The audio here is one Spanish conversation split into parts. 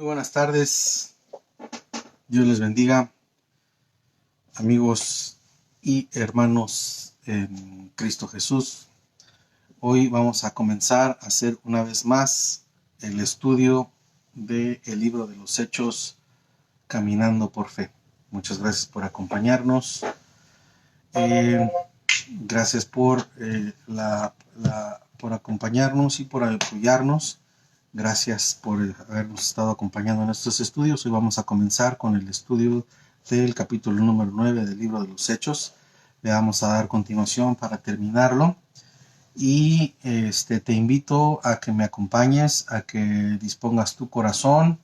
Muy buenas tardes, Dios les bendiga, amigos y hermanos en Cristo Jesús. Hoy vamos a comenzar a hacer una vez más el estudio del libro de los Hechos, Caminando por Fe. Muchas gracias por acompañarnos. Gracias por acompañarnos y por apoyarnos. Gracias por habernos estado acompañando en estos estudios. Hoy vamos a comenzar con el estudio del capítulo número 9 del libro de los Hechos. Le vamos a dar continuación para terminarlo. Y te invito a que me acompañes, a que dispongas tu corazón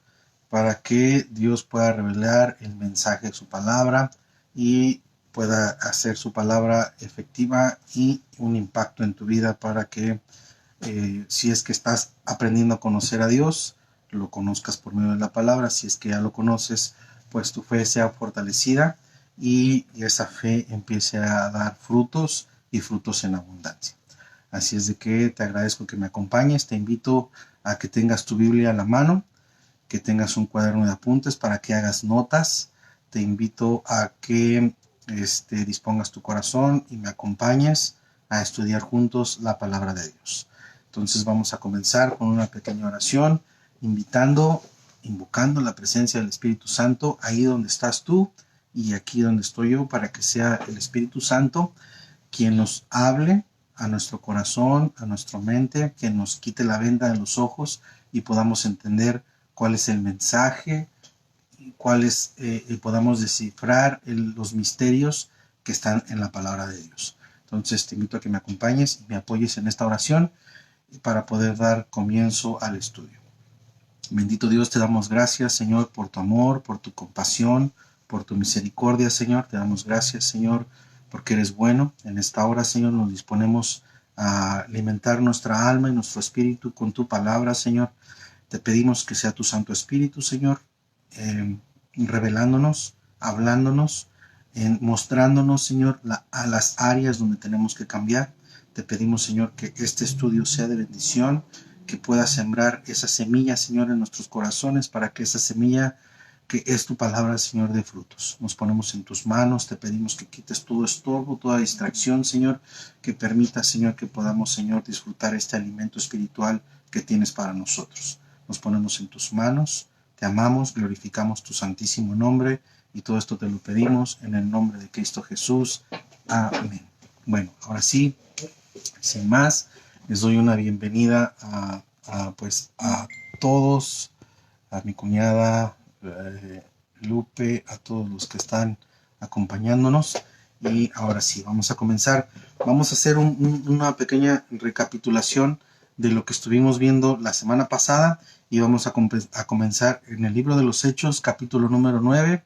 para que Dios pueda revelar el mensaje de su palabra y pueda hacer su palabra efectiva y un impacto en tu vida para que si es que estás aprendiendo a conocer a Dios, lo conozcas por medio de la palabra. Si es que ya lo conoces, pues tu fe sea fortalecida y esa fe empiece a dar frutos y frutos en abundancia. Así es de que te agradezco que me acompañes. Te invito a que tengas tu Biblia a la mano, que tengas un cuaderno de apuntes para que hagas notas. Te invito a que dispongas tu corazón y me acompañes a estudiar juntos la palabra de Dios. Entonces vamos a comenzar con una pequeña oración, invocando la presencia del Espíritu Santo ahí donde estás tú y aquí donde estoy yo, para que sea el Espíritu Santo quien nos hable a nuestro corazón, a nuestra mente, que nos quite la venda de los ojos y podamos entender cuál es el mensaje, podamos descifrar los misterios que están en la palabra de Dios. Entonces te invito a que me acompañes y me apoyes en esta oración para poder dar comienzo al estudio. Bendito Dios, te damos gracias, Señor, por tu amor, por tu compasión, por tu misericordia, Señor. Te damos gracias, Señor, porque eres bueno. En esta hora, Señor, nos disponemos a alimentar nuestra alma y nuestro espíritu con tu palabra, Señor. Te pedimos que sea tu Santo Espíritu, Señor, revelándonos, hablándonos, mostrándonos, Señor, a las áreas donde tenemos que cambiar. Te pedimos, Señor, que este estudio sea de bendición, que pueda sembrar esa semilla, Señor, en nuestros corazones, para que esa semilla, que es tu palabra, Señor, dé frutos. Nos ponemos en tus manos, te pedimos que quites todo estorbo, toda distracción, Señor, que permita, Señor, que podamos, Señor, disfrutar este alimento espiritual que tienes para nosotros. Nos ponemos en tus manos, te amamos, glorificamos tu santísimo nombre, y todo esto te lo pedimos en el nombre de Cristo Jesús. Amén. Bueno, ahora sí, sin más, les doy una bienvenida a todos, a mi cuñada Lupe, a todos los que están acompañándonos. Y ahora sí, vamos a comenzar. Vamos a hacer una pequeña recapitulación de lo que estuvimos viendo la semana pasada y vamos a comenzar en el libro de los Hechos, capítulo número 9,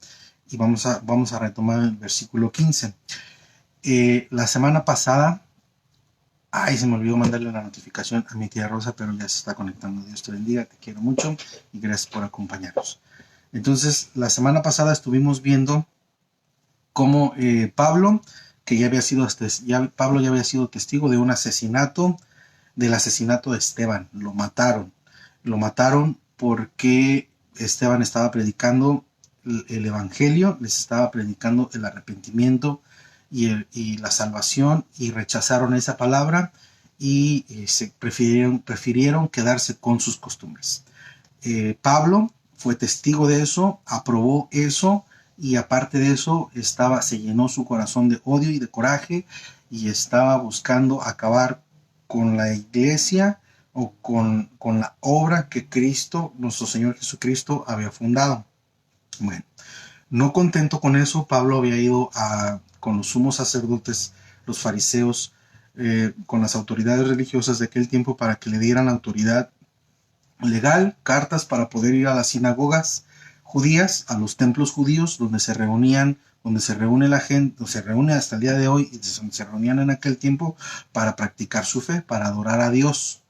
y vamos a retomar el versículo 15. La semana pasada, se me olvidó mandarle la notificación a mi tía Rosa, pero ya se está conectando. Dios te bendiga, te quiero mucho y gracias por acompañarnos. Entonces, la semana pasada estuvimos viendo cómo Pablo ya había sido testigo de un asesinato, del asesinato de Esteban. Lo mataron porque Esteban estaba predicando el evangelio, les estaba predicando el arrepentimiento y la salvación, y rechazaron esa palabra y prefirieron quedarse con sus costumbres. Pablo fue testigo de eso, aprobó eso, y aparte de eso se llenó su corazón de odio y de coraje, y estaba buscando acabar con la iglesia o con la obra que Cristo, nuestro Señor Jesucristo, había fundado. Bueno, no contento con eso, Pablo había ido con los sumos sacerdotes, los fariseos, con las autoridades religiosas de aquel tiempo, para que le dieran autoridad legal, cartas para poder ir a las sinagogas judías, a los templos judíos donde se reúne la gente, donde se reúne hasta el día de hoy, y donde se reunían en aquel tiempo para practicar su fe, para adorar a Dios.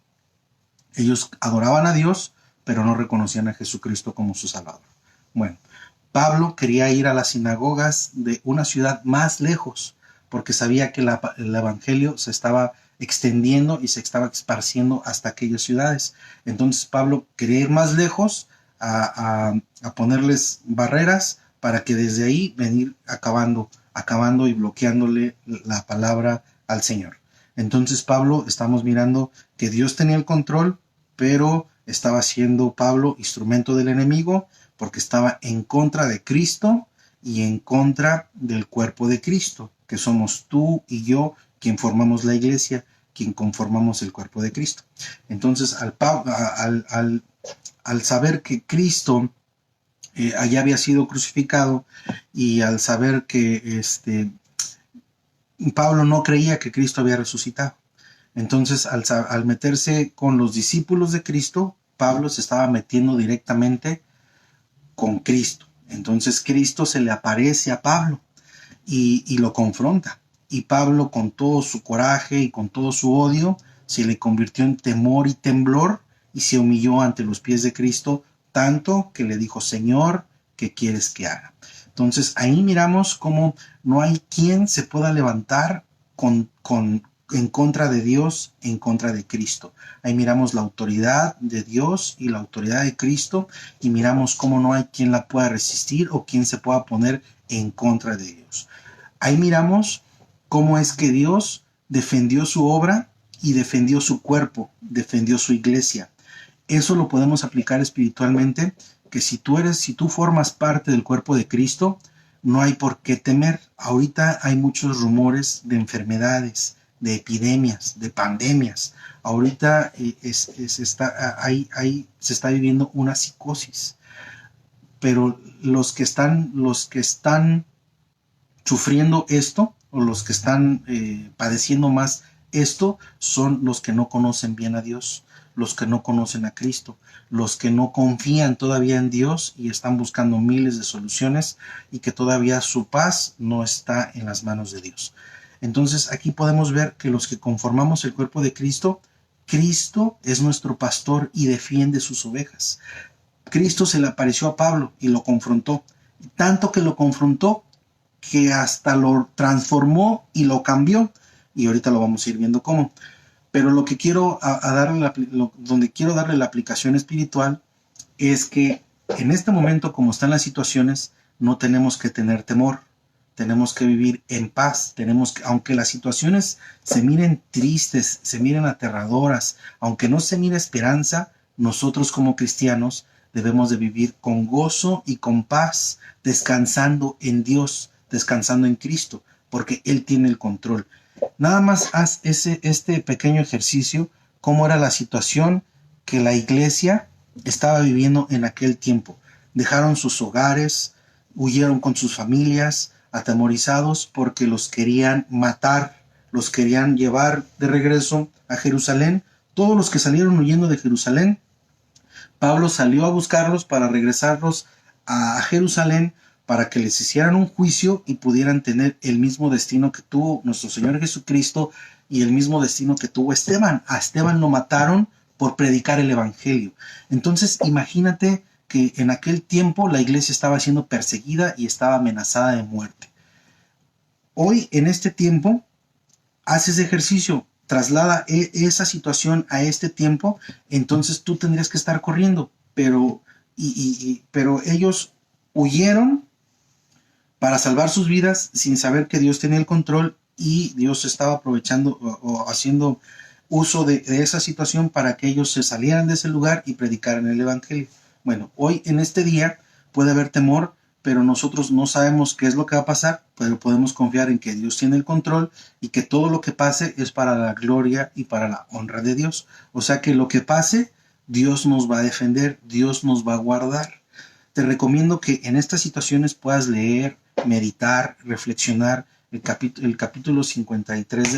Ellos adoraban a Dios, pero no reconocían a Jesucristo como su Salvador. Bueno, Pablo quería ir a las sinagogas de una ciudad más lejos, porque sabía que el evangelio se estaba extendiendo y se estaba esparciendo hasta aquellas ciudades. Entonces Pablo quería ir más lejos, a ponerles barreras para que desde ahí venir acabando y bloqueándole la palabra al Señor. Entonces Pablo, estamos mirando que Dios tenía el control, pero estaba siendo Pablo instrumento del enemigo porque estaba en contra de Cristo y en contra del cuerpo de Cristo, que somos tú y yo, quien formamos la iglesia, quien conformamos el cuerpo de Cristo. Entonces, al saber que Cristo allá había sido crucificado, y al saber que Pablo no creía que Cristo había resucitado, entonces al meterse con los discípulos de Cristo, Pablo se estaba metiendo directamente con Cristo. Entonces Cristo se le aparece a Pablo y lo confronta. Y Pablo, con todo su coraje y con todo su odio, se le convirtió en temor y temblor y se humilló ante los pies de Cristo, tanto que le dijo: Señor, ¿qué quieres que haga? Entonces ahí miramos cómo no hay quien se pueda levantar en contra de Dios, en contra de Cristo. Ahí miramos la autoridad de Dios y la autoridad de Cristo, y miramos cómo no hay quien la pueda resistir o quien se pueda poner en contra de Dios. Ahí miramos cómo es que Dios defendió su obra y defendió su cuerpo, defendió su iglesia. Eso lo podemos aplicar espiritualmente, que si tú formas parte del cuerpo de Cristo, no hay por qué temer. Ahorita hay muchos rumores de enfermedades, de epidemias, de pandemias. Ahorita se está viviendo una psicosis. Pero los que están sufriendo esto, o los que están padeciendo más esto, son los que no conocen bien a Dios, los que no conocen a Cristo, los que no confían todavía en Dios y están buscando miles de soluciones, y que todavía su paz no está en las manos de Dios. Entonces aquí podemos ver que los que conformamos el cuerpo de Cristo, Cristo es nuestro pastor y defiende sus ovejas. Cristo se le apareció a Pablo y lo confrontó, tanto que lo confrontó que hasta lo transformó y lo cambió, y ahorita lo vamos a ir viendo cómo. Pero lo que quiero donde quiero darle la aplicación espiritual es que en este momento, como están las situaciones, no tenemos que tener temor, tenemos que vivir en paz, aunque las situaciones se miren tristes, se miren aterradoras, aunque no se mire esperanza, nosotros como cristianos debemos de vivir con gozo y con paz, descansando en Dios, descansando en Cristo, porque Él tiene el control. Nada más haz este pequeño ejercicio, cómo era la situación que la iglesia estaba viviendo en aquel tiempo. Dejaron sus hogares, huyeron con sus familias, atemorizados porque los querían matar, los querían llevar de regreso a Jerusalén. Todos los que salieron huyendo de Jerusalén, Pablo salió a buscarlos para regresarlos a Jerusalén, para que les hicieran un juicio y pudieran tener el mismo destino que tuvo nuestro Señor Jesucristo y el mismo destino que tuvo Esteban. A Esteban lo mataron por predicar el evangelio. Entonces imagínate que en aquel tiempo la iglesia estaba siendo perseguida y estaba amenazada de muerte. Hoy, en este tiempo, haz ese ejercicio, traslada esa situación a este tiempo, entonces tú tendrías que estar corriendo, pero ellos huyeron para salvar sus vidas sin saber que Dios tenía el control, y Dios estaba aprovechando o haciendo uso de esa situación para que ellos se salieran de ese lugar y predicaran el evangelio. Bueno, hoy en este día puede haber temor, pero nosotros no sabemos qué es lo que va a pasar, pero podemos confiar en que Dios tiene el control y que todo lo que pase es para la gloria y para la honra de Dios. O sea que lo que pase, Dios nos va a defender, Dios nos va a guardar. Te recomiendo que en estas situaciones puedas leer, meditar, reflexionar el capítulo 53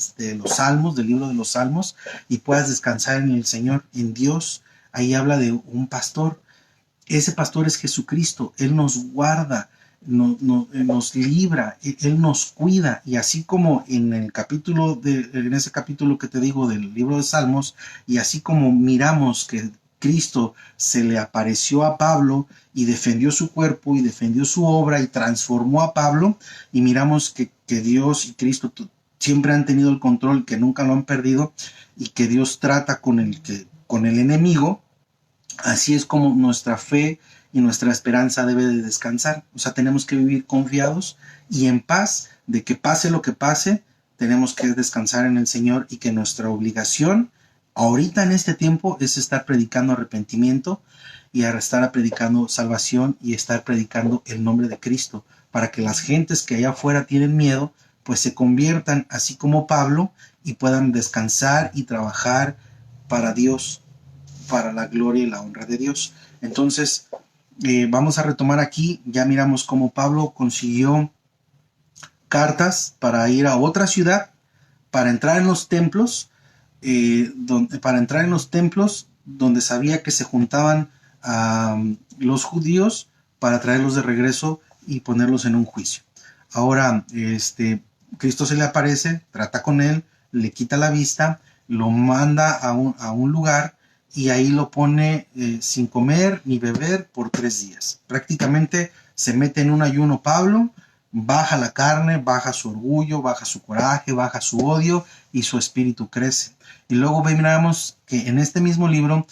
de los Salmos, del libro de los Salmos, y puedas descansar en el Señor, en Dios. Ahí habla de un pastor. Ese pastor es Jesucristo. Él nos guarda, nos libra, Él nos cuida. Y así como en ese capítulo que te digo del libro de Salmos, y así como miramos que Cristo se le apareció a Pablo y defendió su cuerpo y defendió su obra y transformó a Pablo, y miramos que Dios y Cristo siempre han tenido el control, que nunca lo han perdido, y que Dios trata con el enemigo. Así es como nuestra fe y nuestra esperanza debe de descansar. O sea, tenemos que vivir confiados y en paz de que pase lo que pase, tenemos que descansar en el Señor y que nuestra obligación ahorita en este tiempo es estar predicando arrepentimiento y estar predicando salvación y estar predicando el nombre de Cristo para que las gentes que allá afuera tienen miedo pues se conviertan así como Pablo y puedan descansar y trabajar para Dios, para la gloria y la honra de Dios. Entonces, vamos a retomar aquí. Ya miramos cómo Pablo consiguió cartas para ir a otra ciudad, para entrar en los templos, para entrar en los templos donde sabía que se juntaban los judíos para traerlos de regreso y ponerlos en un juicio. Ahora, Cristo se le aparece, trata con él, le quita la vista, lo manda a un lugar y ahí lo pone sin comer ni beber por 3 días. Prácticamente se mete en un ayuno Pablo, baja la carne, baja su orgullo, baja su coraje, baja su odio y su espíritu crece. Y luego miramos que en este mismo libro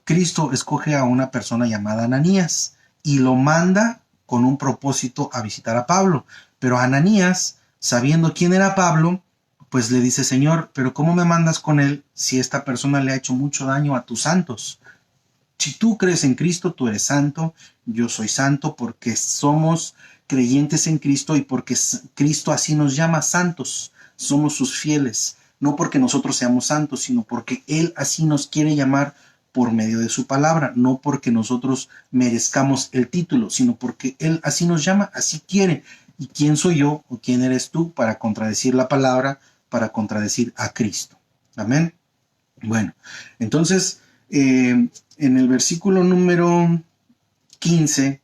Cristo escoge a una persona llamada Ananías y lo manda con un propósito a visitar a Pablo. Pero Ananías, sabiendo quién era Pablo, pues le dice: Señor, pero ¿cómo me mandas con él si esta persona le ha hecho mucho daño a tus santos? Si tú crees en Cristo, tú eres santo, yo soy santo, porque somos creyentes en Cristo y porque Cristo así nos llama santos, somos sus fieles, no porque nosotros seamos santos, sino porque Él así nos quiere llamar por medio de su palabra, no porque nosotros merezcamos el título, sino porque Él así nos llama, así quiere. ¿Y quién soy yo o quién eres tú para contradecir la palabra, para contradecir a Cristo? Amén. Bueno, entonces, en el versículo número 15,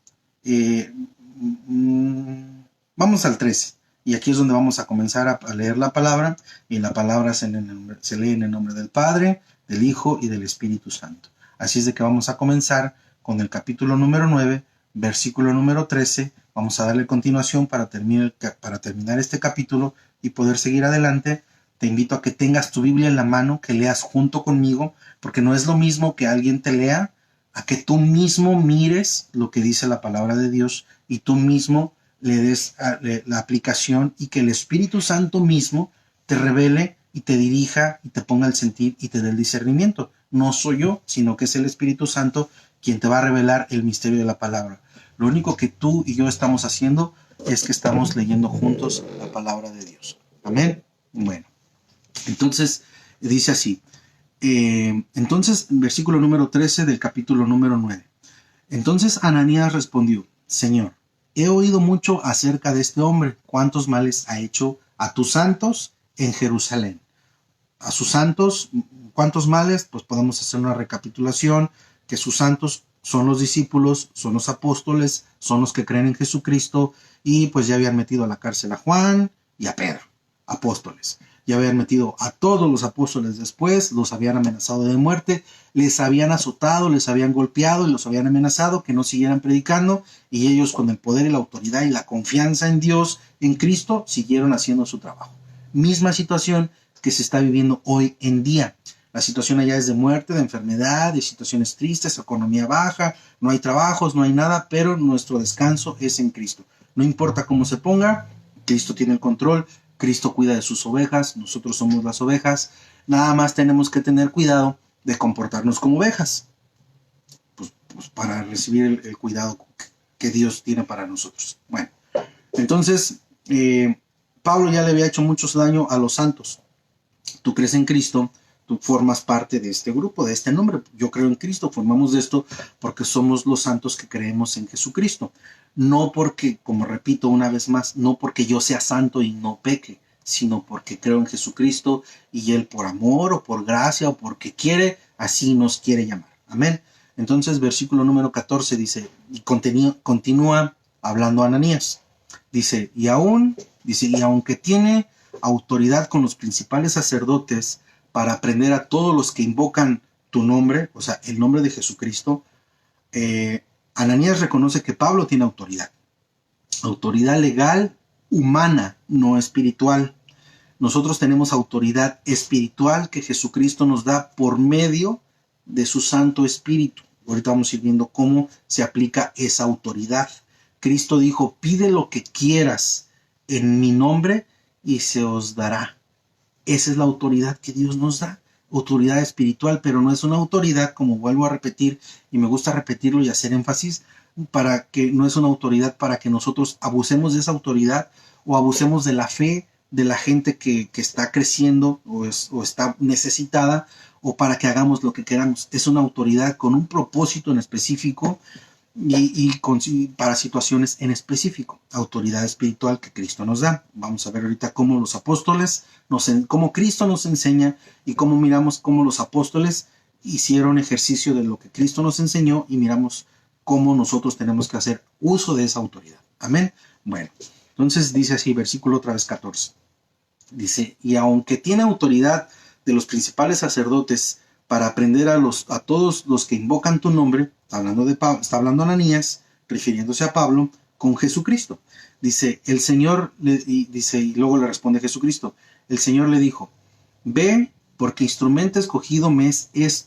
vamos al 13, y aquí es donde vamos a comenzar a leer la palabra, y la palabra se lee en el nombre del Padre, del Hijo y del Espíritu Santo. Así es de que vamos a comenzar con el capítulo número 9, versículo número 13, vamos a darle continuación para terminar este capítulo y poder seguir adelante. Te invito a que tengas tu Biblia en la mano, que leas junto conmigo, porque no es lo mismo que alguien te lea, a que tú mismo mires lo que dice la palabra de Dios y tú mismo le des la aplicación y que el Espíritu Santo mismo te revele y te dirija y te ponga el sentir y te dé el discernimiento. No soy yo, sino que es el Espíritu Santo quien te va a revelar el misterio de la palabra. Lo único que tú y yo estamos haciendo es que estamos leyendo juntos la palabra de Dios. Amén. Bueno. Entonces, dice así, entonces, versículo número 13 del capítulo número 9. Entonces Ananías respondió: Señor, he oído mucho acerca de este hombre, cuántos males ha hecho a tus santos en Jerusalén. A sus santos, ¿cuántos males? Pues podemos hacer una recapitulación, que sus santos son los discípulos, son los apóstoles, son los que creen en Jesucristo, y pues ya habían metido a la cárcel a Juan y a Pedro, apóstoles. Ya habían metido a todos los apóstoles después, los habían amenazado de muerte, les habían azotado, les habían golpeado y los habían amenazado que no siguieran predicando, y ellos con el poder y la autoridad y la confianza en Dios, en Cristo, siguieron haciendo su trabajo. Misma situación que se está viviendo hoy en día. La situación allá es de muerte, de enfermedad, de situaciones tristes, economía baja, no hay trabajos, no hay nada, pero nuestro descanso es en Cristo. No importa cómo se ponga, Cristo tiene el control, Cristo cuida de sus ovejas, nosotros somos las ovejas, nada más tenemos que tener cuidado de comportarnos como ovejas, pues para recibir el cuidado que Dios tiene para nosotros. Bueno, entonces, Pablo ya le había hecho mucho daño a los santos. Tú crees en Cristo, tú formas parte de este grupo, de este nombre. Yo creo en Cristo, formamos de esto porque somos los santos que creemos en Jesucristo. No porque, como repito una vez más, no porque yo sea santo y no peque, sino porque creo en Jesucristo y Él por amor o por gracia o porque quiere, así nos quiere llamar. Amén. Entonces, versículo número 14 dice, y continúa hablando Ananías. Dice, y aunque tiene autoridad con los principales sacerdotes para prender a todos los que invocan tu nombre, o sea, el nombre de Jesucristo, Ananías reconoce que Pablo tiene autoridad legal, humana, no espiritual. Nosotros tenemos autoridad espiritual que Jesucristo nos da por medio de su Santo Espíritu. Ahorita vamos a ir viendo cómo se aplica esa autoridad. Cristo dijo, pide lo que quieras en mi nombre y se os dará. Esa es la autoridad que Dios nos da, autoridad espiritual, pero no es una autoridad, como vuelvo a repetir, y me gusta repetirlo y hacer énfasis, para que no es una autoridad para que nosotros abusemos de esa autoridad o abusemos de la fe de la gente que está creciendo o está necesitada, o para que hagamos lo que queramos. Es una autoridad con un propósito en específico para situaciones en específico, autoridad espiritual que Cristo nos da. Vamos a ver ahorita cómo los apóstoles, cómo Cristo nos enseña y cómo miramos cómo los apóstoles hicieron ejercicio de lo que Cristo nos enseñó y miramos cómo nosotros tenemos que hacer uso de esa autoridad. Amén. Bueno, entonces dice así, versículo otra vez 14. Dice, y aunque tiene autoridad de los principales sacerdotes para aprender a todos los que invocan tu nombre, está hablando Ananías, refiriéndose a Pablo, con Jesucristo. Dice, el Señor, y luego le responde Jesucristo, el Señor le dijo, ve, porque instrumento escogido me es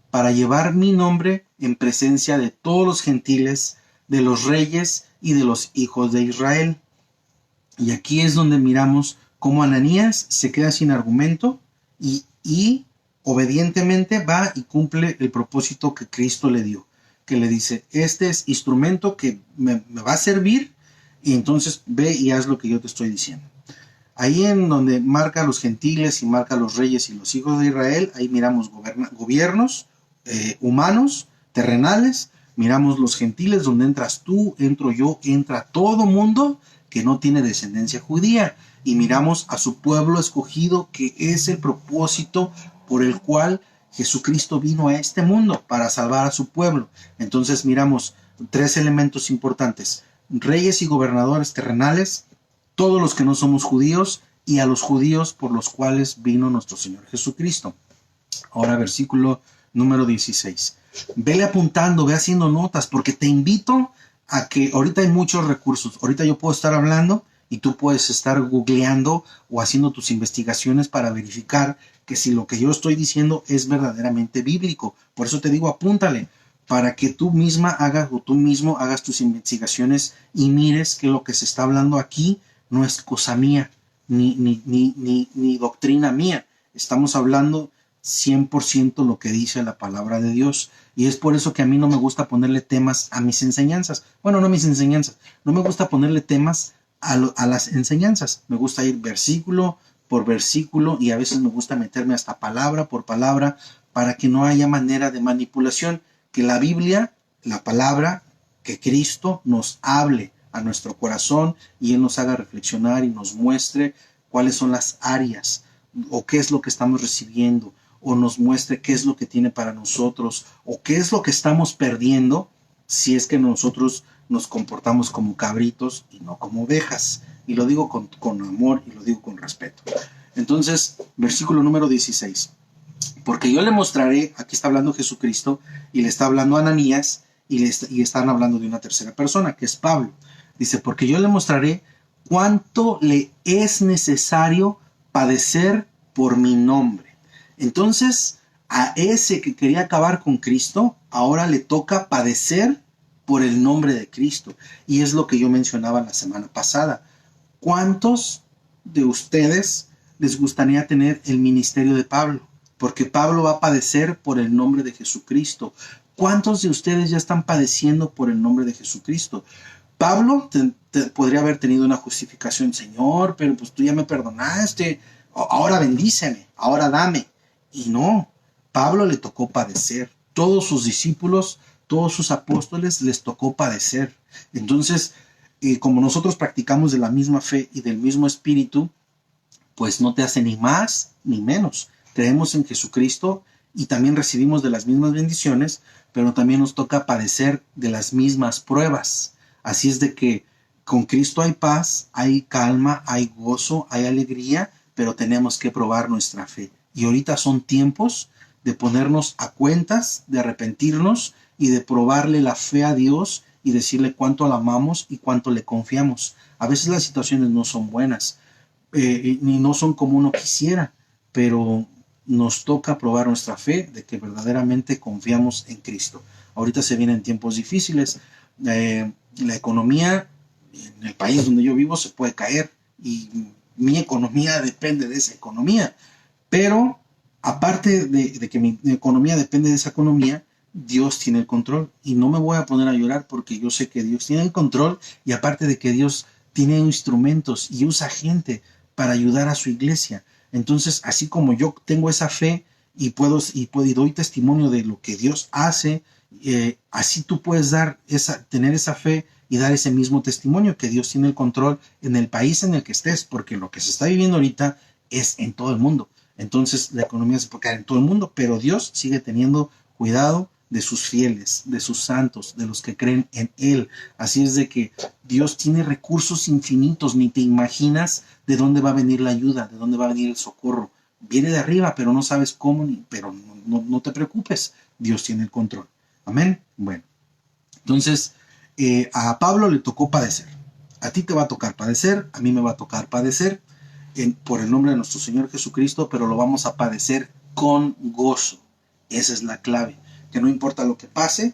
para llevar mi nombre en presencia de todos los gentiles, de los reyes y de los hijos de Israel. Y aquí es donde miramos cómo Ananías se queda sin argumento y obedientemente va y cumple el propósito que Cristo le dio, que le dice, este es instrumento que me va a servir, y entonces ve y haz lo que yo te estoy diciendo. Ahí en donde marca a los gentiles y marca a los reyes y los hijos de Israel, ahí miramos gobiernos humanos, terrenales, miramos los gentiles, donde entras tú, entro yo, entra todo mundo que no tiene descendencia judía, y miramos a su pueblo escogido, que es el propósito por el cual Jesucristo vino a este mundo, para salvar a su pueblo. Entonces miramos tres elementos importantes: reyes y gobernadores terrenales, todos los que no somos judíos, y a los judíos por los cuales vino nuestro Señor Jesucristo. Ahora versículo número 16. Vele apuntando, ve haciendo notas, porque te invito a que ahorita hay muchos recursos. Ahorita yo puedo estar hablando y tú puedes estar googleando o haciendo tus investigaciones para verificar que si lo que yo estoy diciendo es verdaderamente bíblico. Por eso te digo, apúntale, para que tú misma hagas o tú mismo hagas tus investigaciones y mires que lo que se está hablando aquí no es cosa mía, ni doctrina mía. Estamos hablando 100% lo que dice la palabra de Dios. Y es por eso que a mí no me gusta ponerle temas a mis enseñanzas. Bueno, no mis enseñanzas. No me gusta ponerle temas a las enseñanzas. Me gusta ir versículo por versículo, y a veces me gusta meterme hasta palabra por palabra, para que no haya manera de manipulación. Que la Biblia, la palabra, que Cristo nos hable a nuestro corazón y Él nos haga reflexionar y nos muestre cuáles son las áreas o qué es lo que estamos recibiendo, o nos muestre qué es lo que tiene para nosotros, o qué es lo que estamos perdiendo si es que nosotros nos comportamos como cabritos y no como ovejas. Y lo digo con amor y lo digo con respeto. Entonces, versículo número 16. Porque yo le mostraré, aquí está hablando Jesucristo y le está hablando a Ananías, y están hablando de una tercera persona, que es Pablo. Dice, porque yo le mostraré cuánto le es necesario padecer por mi nombre. Entonces, a ese que quería acabar con Cristo, ahora le toca padecer por el nombre de Cristo. Y es lo que yo mencionaba la semana pasada. ¿Cuántos de ustedes les gustaría tener el ministerio de Pablo? Porque Pablo va a padecer por el nombre de Jesucristo. ¿Cuántos de ustedes ya están padeciendo por el nombre de Jesucristo? Pablo podría haber tenido una justificación: Señor, pero pues tú ya me perdonaste, ahora bendíceme, ahora dame. Y no, Pablo le tocó padecer. Todos sus discípulos, todos sus apóstoles les tocó padecer. Entonces, como nosotros practicamos de la misma fe y del mismo espíritu, pues no te hace ni más ni menos. Creemos en Jesucristo y también recibimos de las mismas bendiciones, pero también nos toca padecer de las mismas pruebas. Así es de que con Cristo hay paz, hay calma, hay gozo, hay alegría, pero tenemos que probar nuestra fe. Y ahorita son tiempos de ponernos a cuentas, de arrepentirnos y de probarle la fe a Dios y decirle cuánto la amamos y cuánto le confiamos. A veces las situaciones no son buenas, ni no son como uno quisiera, pero nos toca probar nuestra fe de que verdaderamente confiamos en Cristo. Ahorita se vienen tiempos difíciles. La economía en el país donde yo vivo se puede caer y mi economía depende de esa economía. Pero aparte de que mi economía depende de esa economía, Dios tiene el control y no me voy a poner a llorar porque yo sé que Dios tiene el control y aparte de que Dios tiene instrumentos y usa gente para ayudar a su iglesia. Entonces, así como yo tengo esa fe y doy testimonio de lo que Dios hace, así tú puedes tener esa fe y dar ese mismo testimonio que Dios tiene el control en el país en el que estés, porque lo que se está viviendo ahorita es en todo el mundo. Entonces la economía se puede caer en todo el mundo, pero Dios sigue teniendo cuidado de sus fieles, de sus santos, de los que creen en Él. Así es de que Dios tiene recursos infinitos, ni te imaginas de dónde va a venir la ayuda, de dónde va a venir el socorro. Viene de arriba, pero no sabes cómo, pero no te preocupes, Dios tiene el control. Amén. Bueno, entonces a Pablo le tocó padecer. A ti te va a tocar padecer, a mí me va a tocar padecer por el nombre de nuestro Señor Jesucristo, pero lo vamos a padecer con gozo. Esa es la clave, que no importa lo que pase,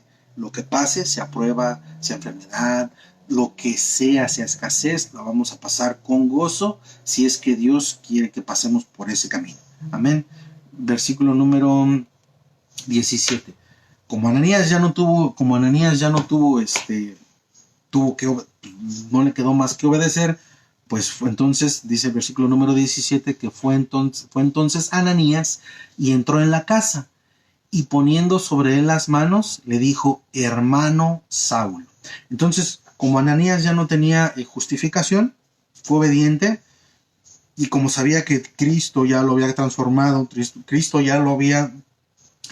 sea prueba, sea enfermedad, lo que sea escasez, la vamos a pasar con gozo si es que Dios quiere que pasemos por ese camino. Amén. Versículo número 17. Como Ananías ya no tuvo, no le quedó más que obedecer, pues fue entonces, dice el versículo número 17, que fue entonces Ananías y entró en la casa y poniendo sobre él las manos, le dijo, hermano Saulo. Entonces, como Ananías ya no tenía justificación, fue obediente y como sabía que Cristo ya lo había transformado, Cristo ya lo había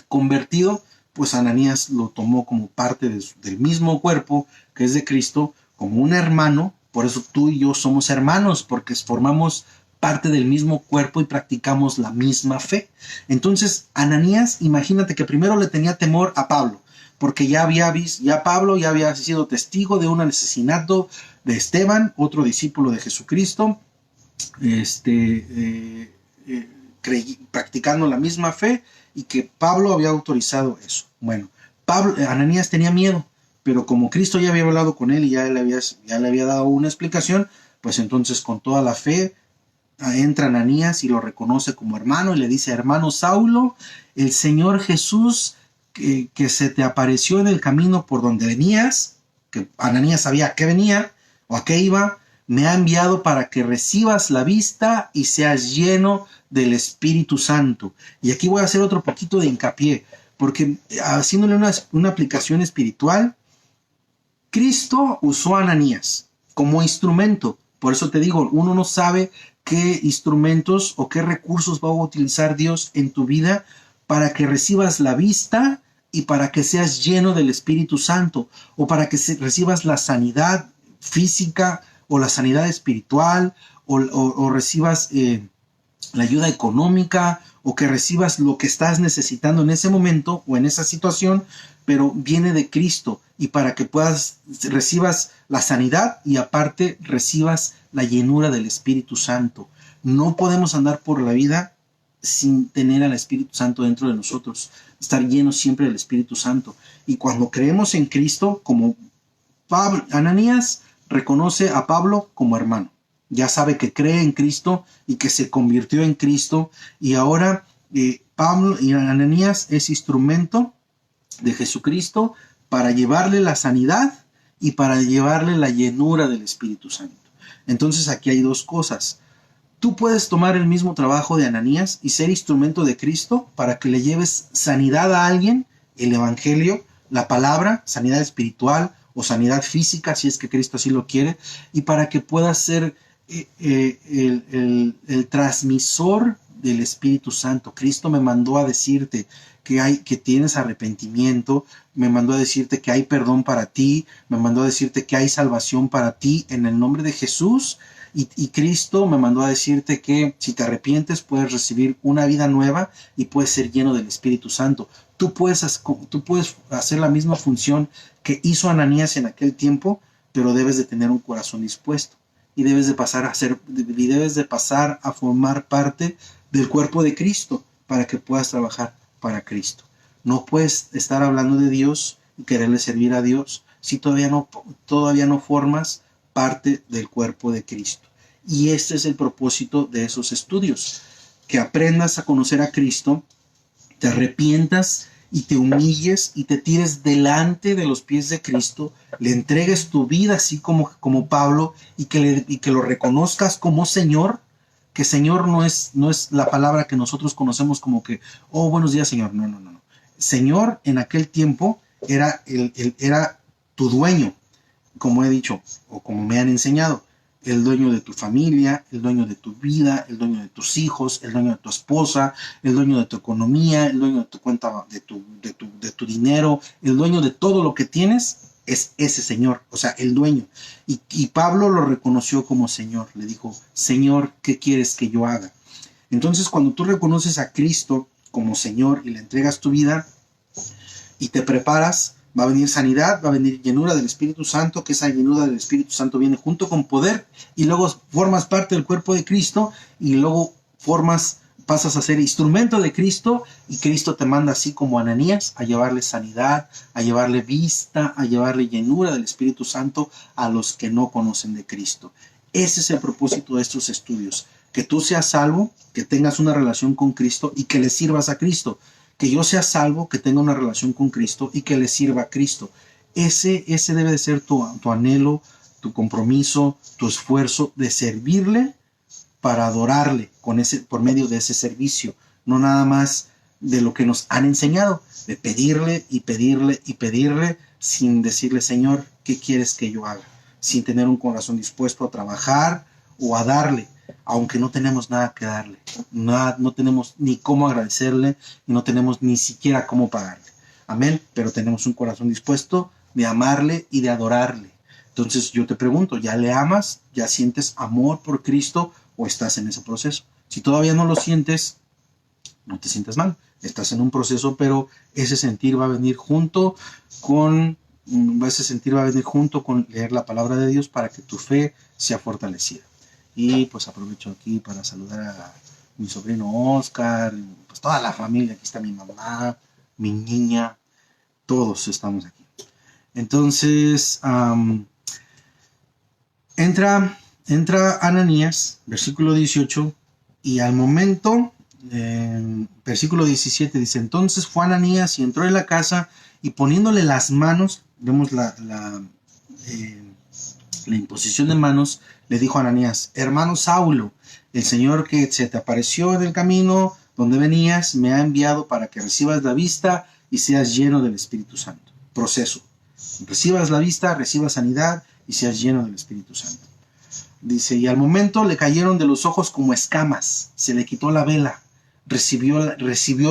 convertido, pues Ananías lo tomó como parte del mismo cuerpo que es de Cristo, como un hermano. Por eso tú y yo somos hermanos, porque formamos parte del mismo cuerpo y practicamos la misma fe. Entonces, Ananías, imagínate que primero le tenía temor a Pablo, porque Pablo ya había sido testigo de un asesinato de Esteban, otro discípulo de Jesucristo, practicando la misma fe, y que Pablo había autorizado eso. Bueno, Ananías tenía miedo, pero como Cristo ya había hablado con él y ya le había dado una explicación, pues entonces con toda la fe entra Ananías y lo reconoce como hermano y le dice, hermano Saulo, el Señor Jesús que se te apareció en el camino por donde venías, que Ananías sabía a qué venía o a qué iba, me ha enviado para que recibas la vista y seas lleno del Espíritu Santo. Y aquí voy a hacer otro poquito de hincapié, porque haciéndole una aplicación espiritual, Cristo usó a Ananías como instrumento. Por eso te digo, uno no sabe qué instrumentos o qué recursos va a utilizar Dios en tu vida para que recibas la vista y para que seas lleno del Espíritu Santo, o para que recibas la sanidad física o la sanidad espiritual, o recibas la ayuda económica, o que recibas lo que estás necesitando en ese momento o en esa situación, pero viene de Cristo, y para que recibas la sanidad y aparte recibas la llenura del Espíritu Santo. No podemos andar por la vida sin tener al Espíritu Santo dentro de nosotros, estar llenos siempre del Espíritu Santo. Y cuando creemos en Cristo, como Ananías reconoce a Pablo como hermano, ya sabe que cree en Cristo y que se convirtió en Cristo, y ahora Pablo y Ananías es instrumento de Jesucristo para llevarle la sanidad y para llevarle la llenura del Espíritu Santo. Entonces aquí hay dos cosas. Tú puedes tomar el mismo trabajo de Ananías y ser instrumento de Cristo para que le lleves sanidad a alguien, el Evangelio, la palabra, sanidad espiritual o sanidad física, si es que Cristo así lo quiere, y para que puedas ser el transmisor del Espíritu Santo. Cristo me mandó a decirte que tienes arrepentimiento, me mandó a decirte que hay perdón para ti, me mandó a decirte que hay salvación para ti en el nombre de Jesús. Y Cristo me mandó a decirte que si te arrepientes puedes recibir una vida nueva y puedes ser lleno del Espíritu Santo. Tú puedes hacer la misma función que hizo Ananías en aquel tiempo, pero debes de tener un corazón dispuesto y debes de pasar a formar parte del cuerpo de Cristo, para que puedas trabajar para Cristo. No puedes estar hablando de Dios y quererle servir a Dios si todavía no formas parte del cuerpo de Cristo. Y este es el propósito de esos estudios, que aprendas a conocer a Cristo, te arrepientas y te humilles y te tires delante de los pies de Cristo, le entregues tu vida así como Pablo y que lo reconozcas como Señor, que Señor no es la palabra que nosotros conocemos como que, oh, buenos días, Señor. No. Señor en aquel tiempo era tu dueño, como he dicho, o como me han enseñado, el dueño de tu familia, el dueño de tu vida, el dueño de tus hijos, el dueño de tu esposa, el dueño de tu economía, el dueño de tu cuenta, de tu dinero, el dueño de todo lo que tienes, es ese Señor, o sea, el dueño. Y Pablo lo reconoció como Señor, le dijo, Señor, ¿qué quieres que yo haga? Entonces, cuando tú reconoces a Cristo como Señor y le entregas tu vida y te preparas, va a venir sanidad, va a venir llenura del Espíritu Santo, que esa llenura del Espíritu Santo viene junto con poder, y luego formas parte del cuerpo de Cristo, y luego pasas a ser instrumento de Cristo, y Cristo te manda así como a Ananías, a llevarle sanidad, a llevarle vista, a llevarle llenura del Espíritu Santo a los que no conocen de Cristo. Ese es el propósito de estos estudios, que tú seas salvo, que tengas una relación con Cristo y que le sirvas a Cristo. Que yo sea salvo, que tenga una relación con Cristo y que le sirva a Cristo. Ese debe de ser tu anhelo, tu compromiso, tu esfuerzo de servirle para adorarle por medio de ese servicio. No nada más de lo que nos han enseñado, de pedirle y pedirle y pedirle sin decirle, Señor, ¿qué quieres que yo haga? Sin tener un corazón dispuesto a trabajar o a darle, aunque no tenemos nada que darle, no tenemos ni cómo agradecerle y no tenemos ni siquiera cómo pagarle. Amén, pero tenemos un corazón dispuesto de amarle y de adorarle. Entonces yo te pregunto, ¿ya le amas? ¿Ya sientes amor por Cristo o estás en ese proceso? Si todavía no lo sientes, no te sientas mal, estás en un proceso, pero ese sentir va a venir junto con leer la palabra de Dios para que tu fe sea fortalecida. Y pues aprovecho aquí para saludar a mi sobrino Oscar, pues toda la familia, aquí está mi mamá, mi niña, todos estamos aquí. Entonces, entra Ananías, versículo 18, y al momento, versículo 17 dice, entonces fue Ananías y entró en la casa y poniéndole las manos, vemos la imposición de manos, le dijo a Ananías, hermano Saulo, el Señor que se te apareció en el camino donde venías, me ha enviado para que recibas la vista y seas lleno del Espíritu Santo. Proceso. Recibas la vista, recibas sanidad y seas lleno del Espíritu Santo. Dice, y al momento le cayeron de los ojos como escamas, se le quitó la vela, recibió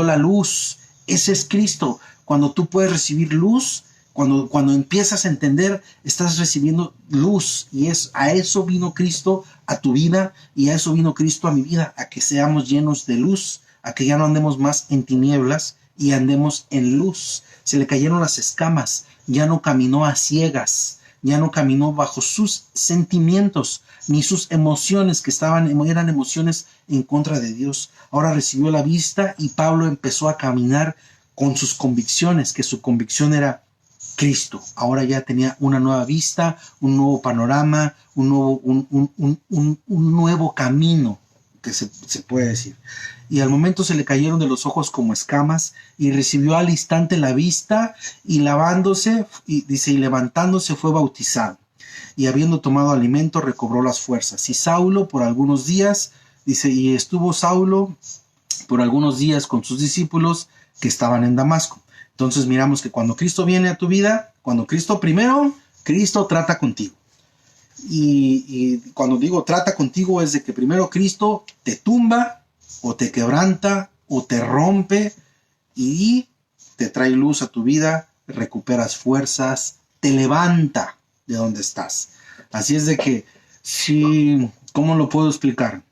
la luz. Ese es Cristo. Cuando tú puedes recibir luz, cuando empiezas a entender, estás recibiendo luz, y a eso vino Cristo a tu vida, y a eso vino Cristo a mi vida, a que seamos llenos de luz, a que ya no andemos más en tinieblas y andemos en luz. Se le cayeron las escamas, ya no caminó a ciegas, ya no caminó bajo sus sentimientos, ni sus emociones que eran emociones en contra de Dios. Ahora recibió la vista y Pablo empezó a caminar con sus convicciones, que su convicción era Cristo. Ahora ya tenía una nueva vista, un nuevo panorama, un nuevo camino, que se puede decir. Y al momento se le cayeron de los ojos como escamas, y recibió al instante la vista, y levantándose fue bautizado. Y habiendo tomado alimento, recobró las fuerzas. Y Saulo por algunos días, y estuvo Saulo por algunos días con sus discípulos que estaban en Damasco. Entonces miramos que cuando Cristo viene a tu vida, Cristo trata contigo. Y cuando digo trata contigo, es de que primero Cristo te tumba, o te quebranta, o te rompe, y te trae luz a tu vida, recuperas fuerzas, te levanta de donde estás. Así es de que, ¿cómo lo puedo explicar?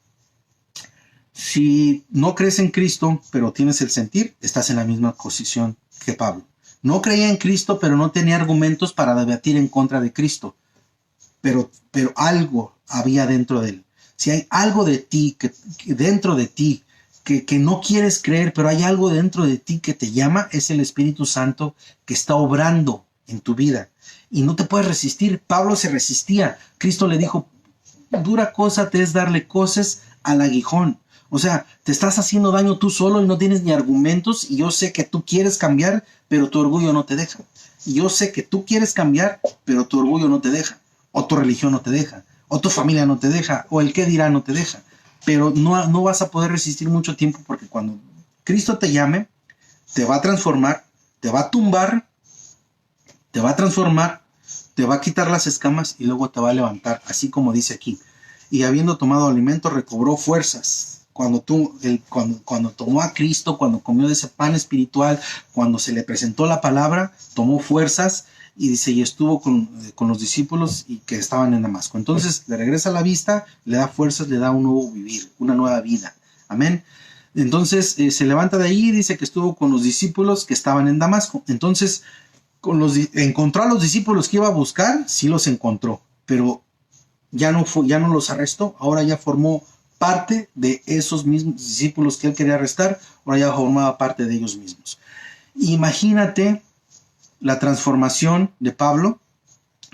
Si no crees en Cristo, pero tienes el sentir, estás en la misma posición que Pablo. No creía en Cristo, pero no tenía argumentos para debatir en contra de Cristo. Pero algo había dentro de él. Si hay algo de ti, dentro de ti, que no quieres creer, pero hay algo dentro de ti que te llama, es el Espíritu Santo que está obrando en tu vida. Y no te puedes resistir. Pablo se resistía. Cristo le dijo, dura cosa te es darle cosas al aguijón. O sea, te estás haciendo daño tú solo y no tienes ni argumentos, y yo sé que tú quieres cambiar, pero tu orgullo no te deja. Y yo sé que tú quieres cambiar, pero tu orgullo no te deja. O tu religión no te deja. O tu familia no te deja. O el qué dirá no te deja. Pero no vas a poder resistir mucho tiempo, porque cuando Cristo te llame, te va a transformar, te va a tumbar, te va a transformar, te va a quitar las escamas y luego te va a levantar, así como dice aquí. Y habiendo tomado alimento, recobró fuerzas. Cuando tomó a Cristo, cuando comió de ese pan espiritual, cuando se le presentó la palabra, tomó fuerzas, y dice, y estuvo con los discípulos y que estaban en Damasco. Entonces le regresa la vista, le da fuerzas, le da un nuevo vivir, una nueva vida. Amén. Entonces se levanta de ahí y dice que estuvo con los discípulos que estaban en Damasco. Entonces encontró a los discípulos que iba a buscar, sí los encontró, pero ya no los arrestó. Ahora ya formó parte de esos mismos discípulos que él quería arrestar, ahora ya formaba parte de ellos mismos. Imagínate la transformación de Pablo,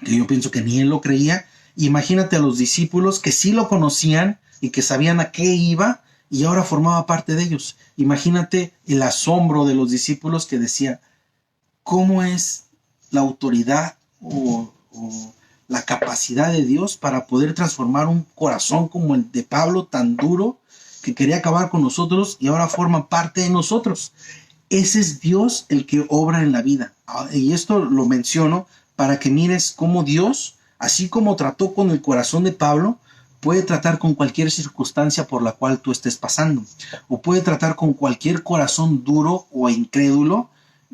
que yo pienso que ni él lo creía. Imagínate a los discípulos que sí lo conocían y que sabían a qué iba, y ahora formaba parte de ellos. Imagínate el asombro de los discípulos que decía, ¿cómo es la autoridad o la capacidad de Dios para poder transformar un corazón como el de Pablo, tan duro, que quería acabar con nosotros y ahora forma parte de nosotros? Ese es Dios el que obra en la vida. Y esto lo menciono para que mires cómo Dios, así como trató con el corazón de Pablo, puede tratar con cualquier circunstancia por la cual tú estés pasando. O puede tratar con cualquier corazón duro o incrédulo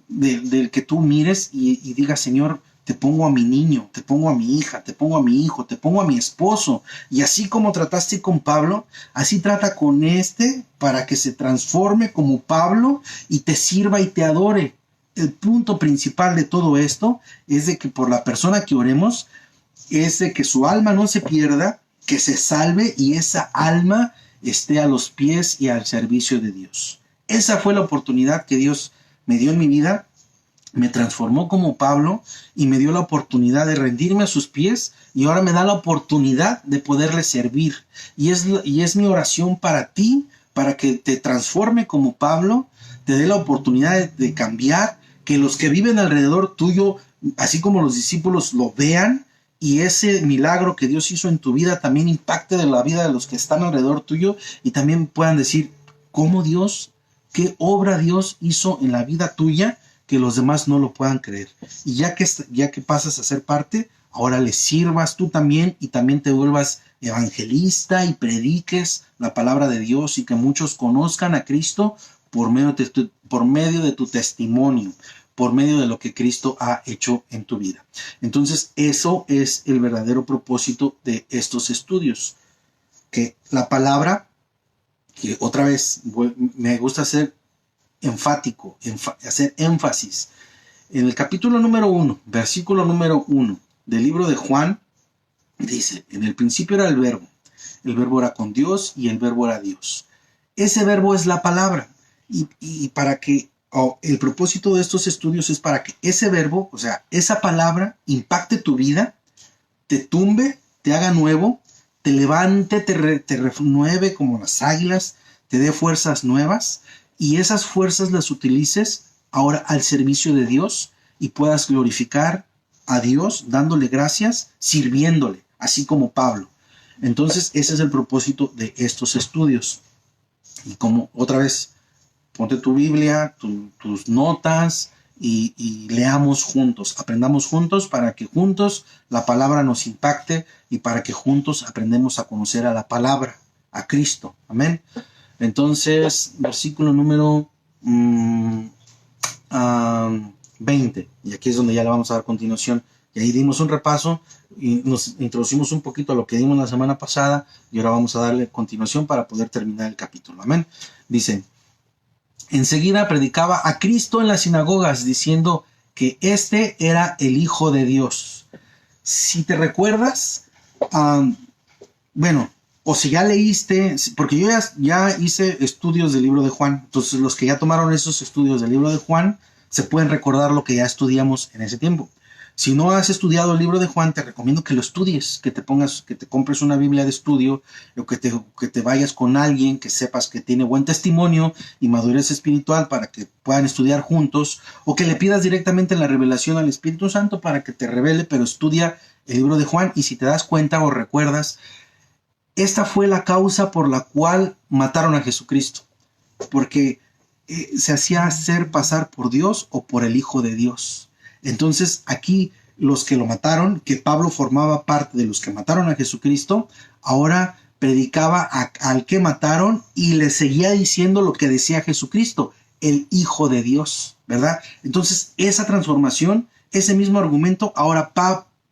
del que tú mires y digas, Señor, te pongo a mi niño, te pongo a mi hija, te pongo a mi hijo, te pongo a mi esposo. Y así como trataste con Pablo, así trata con para que se transforme como Pablo y te sirva y te adore. El punto principal de todo esto es de que por la persona que oremos, es de que su alma no se pierda, que se salve y esa alma esté a los pies y al servicio de Dios. Esa fue la oportunidad que Dios me dio en mi vida. Me transformó como Pablo y me dio la oportunidad de rendirme a sus pies, y ahora me da la oportunidad de poderle servir. Y es mi oración para ti, para que te transforme como Pablo, te dé la oportunidad de cambiar, que los que viven alrededor tuyo, así como los discípulos, lo vean, y ese milagro que Dios hizo en tu vida también impacte de la vida de los que están alrededor tuyo, y también puedan decir, ¿cómo Dios, qué obra Dios hizo en la vida tuya, que los demás no lo puedan creer? Y ya que pasas a ser parte, ahora le sirvas tú también, y también te vuelvas evangelista y prediques la palabra de Dios, y que muchos conozcan a Cristo por medio de tu testimonio, por medio de lo que Cristo ha hecho en tu vida. Entonces, eso es el verdadero propósito de estos estudios, que la palabra, que otra vez me gusta hacer enfático, hacer énfasis. En el capítulo número 1, versículo número 1 del libro de Juan, dice, en el principio era el verbo era con Dios y el verbo era Dios. Ese verbo es la palabra, y para que el propósito de estos estudios es para que ese verbo, o sea, esa palabra impacte tu vida, te tumbe, te haga nuevo, te levante, te renueve como las águilas, te dé fuerzas nuevas, y esas fuerzas las utilices ahora al servicio de Dios y puedas glorificar a Dios dándole gracias, sirviéndole, así como Pablo. Entonces ese es el propósito de estos estudios. Y como otra vez, ponte tu Biblia, tus notas y leamos juntos, aprendamos juntos, para que juntos la palabra nos impacte y para que juntos aprendemos a conocer a la palabra, a Cristo. Amén. Entonces, versículo número 20, y aquí es donde ya le vamos a dar continuación. Y ahí dimos un repaso y nos introducimos un poquito a lo que dimos la semana pasada, y ahora vamos a darle continuación para poder terminar el capítulo. Amén. Dice, enseguida predicaba a Cristo en las sinagogas, diciendo que este era el Hijo de Dios. Si te recuerdas, bueno, o si ya leíste, porque yo ya hice estudios del libro de Juan, entonces los que ya tomaron esos estudios del libro de Juan se pueden recordar lo que ya estudiamos en ese tiempo. Si no has estudiado el libro de Juan, te recomiendo que lo estudies, que te compres una Biblia de estudio, o que te vayas con alguien que sepas que tiene buen testimonio y madurez espiritual para que puedan estudiar juntos, o que le pidas directamente la revelación al Espíritu Santo para que te revele, pero estudia el libro de Juan. Y si te das cuenta o recuerdas, esta fue la causa por la cual mataron a Jesucristo, porque se hacía hacer pasar por Dios o por el Hijo de Dios. Entonces aquí los que lo mataron, que Pablo formaba parte de los que mataron a Jesucristo, ahora predicaba al que mataron y le seguía diciendo lo que decía Jesucristo, el Hijo de Dios, ¿verdad? Entonces esa transformación, ese mismo argumento, ahora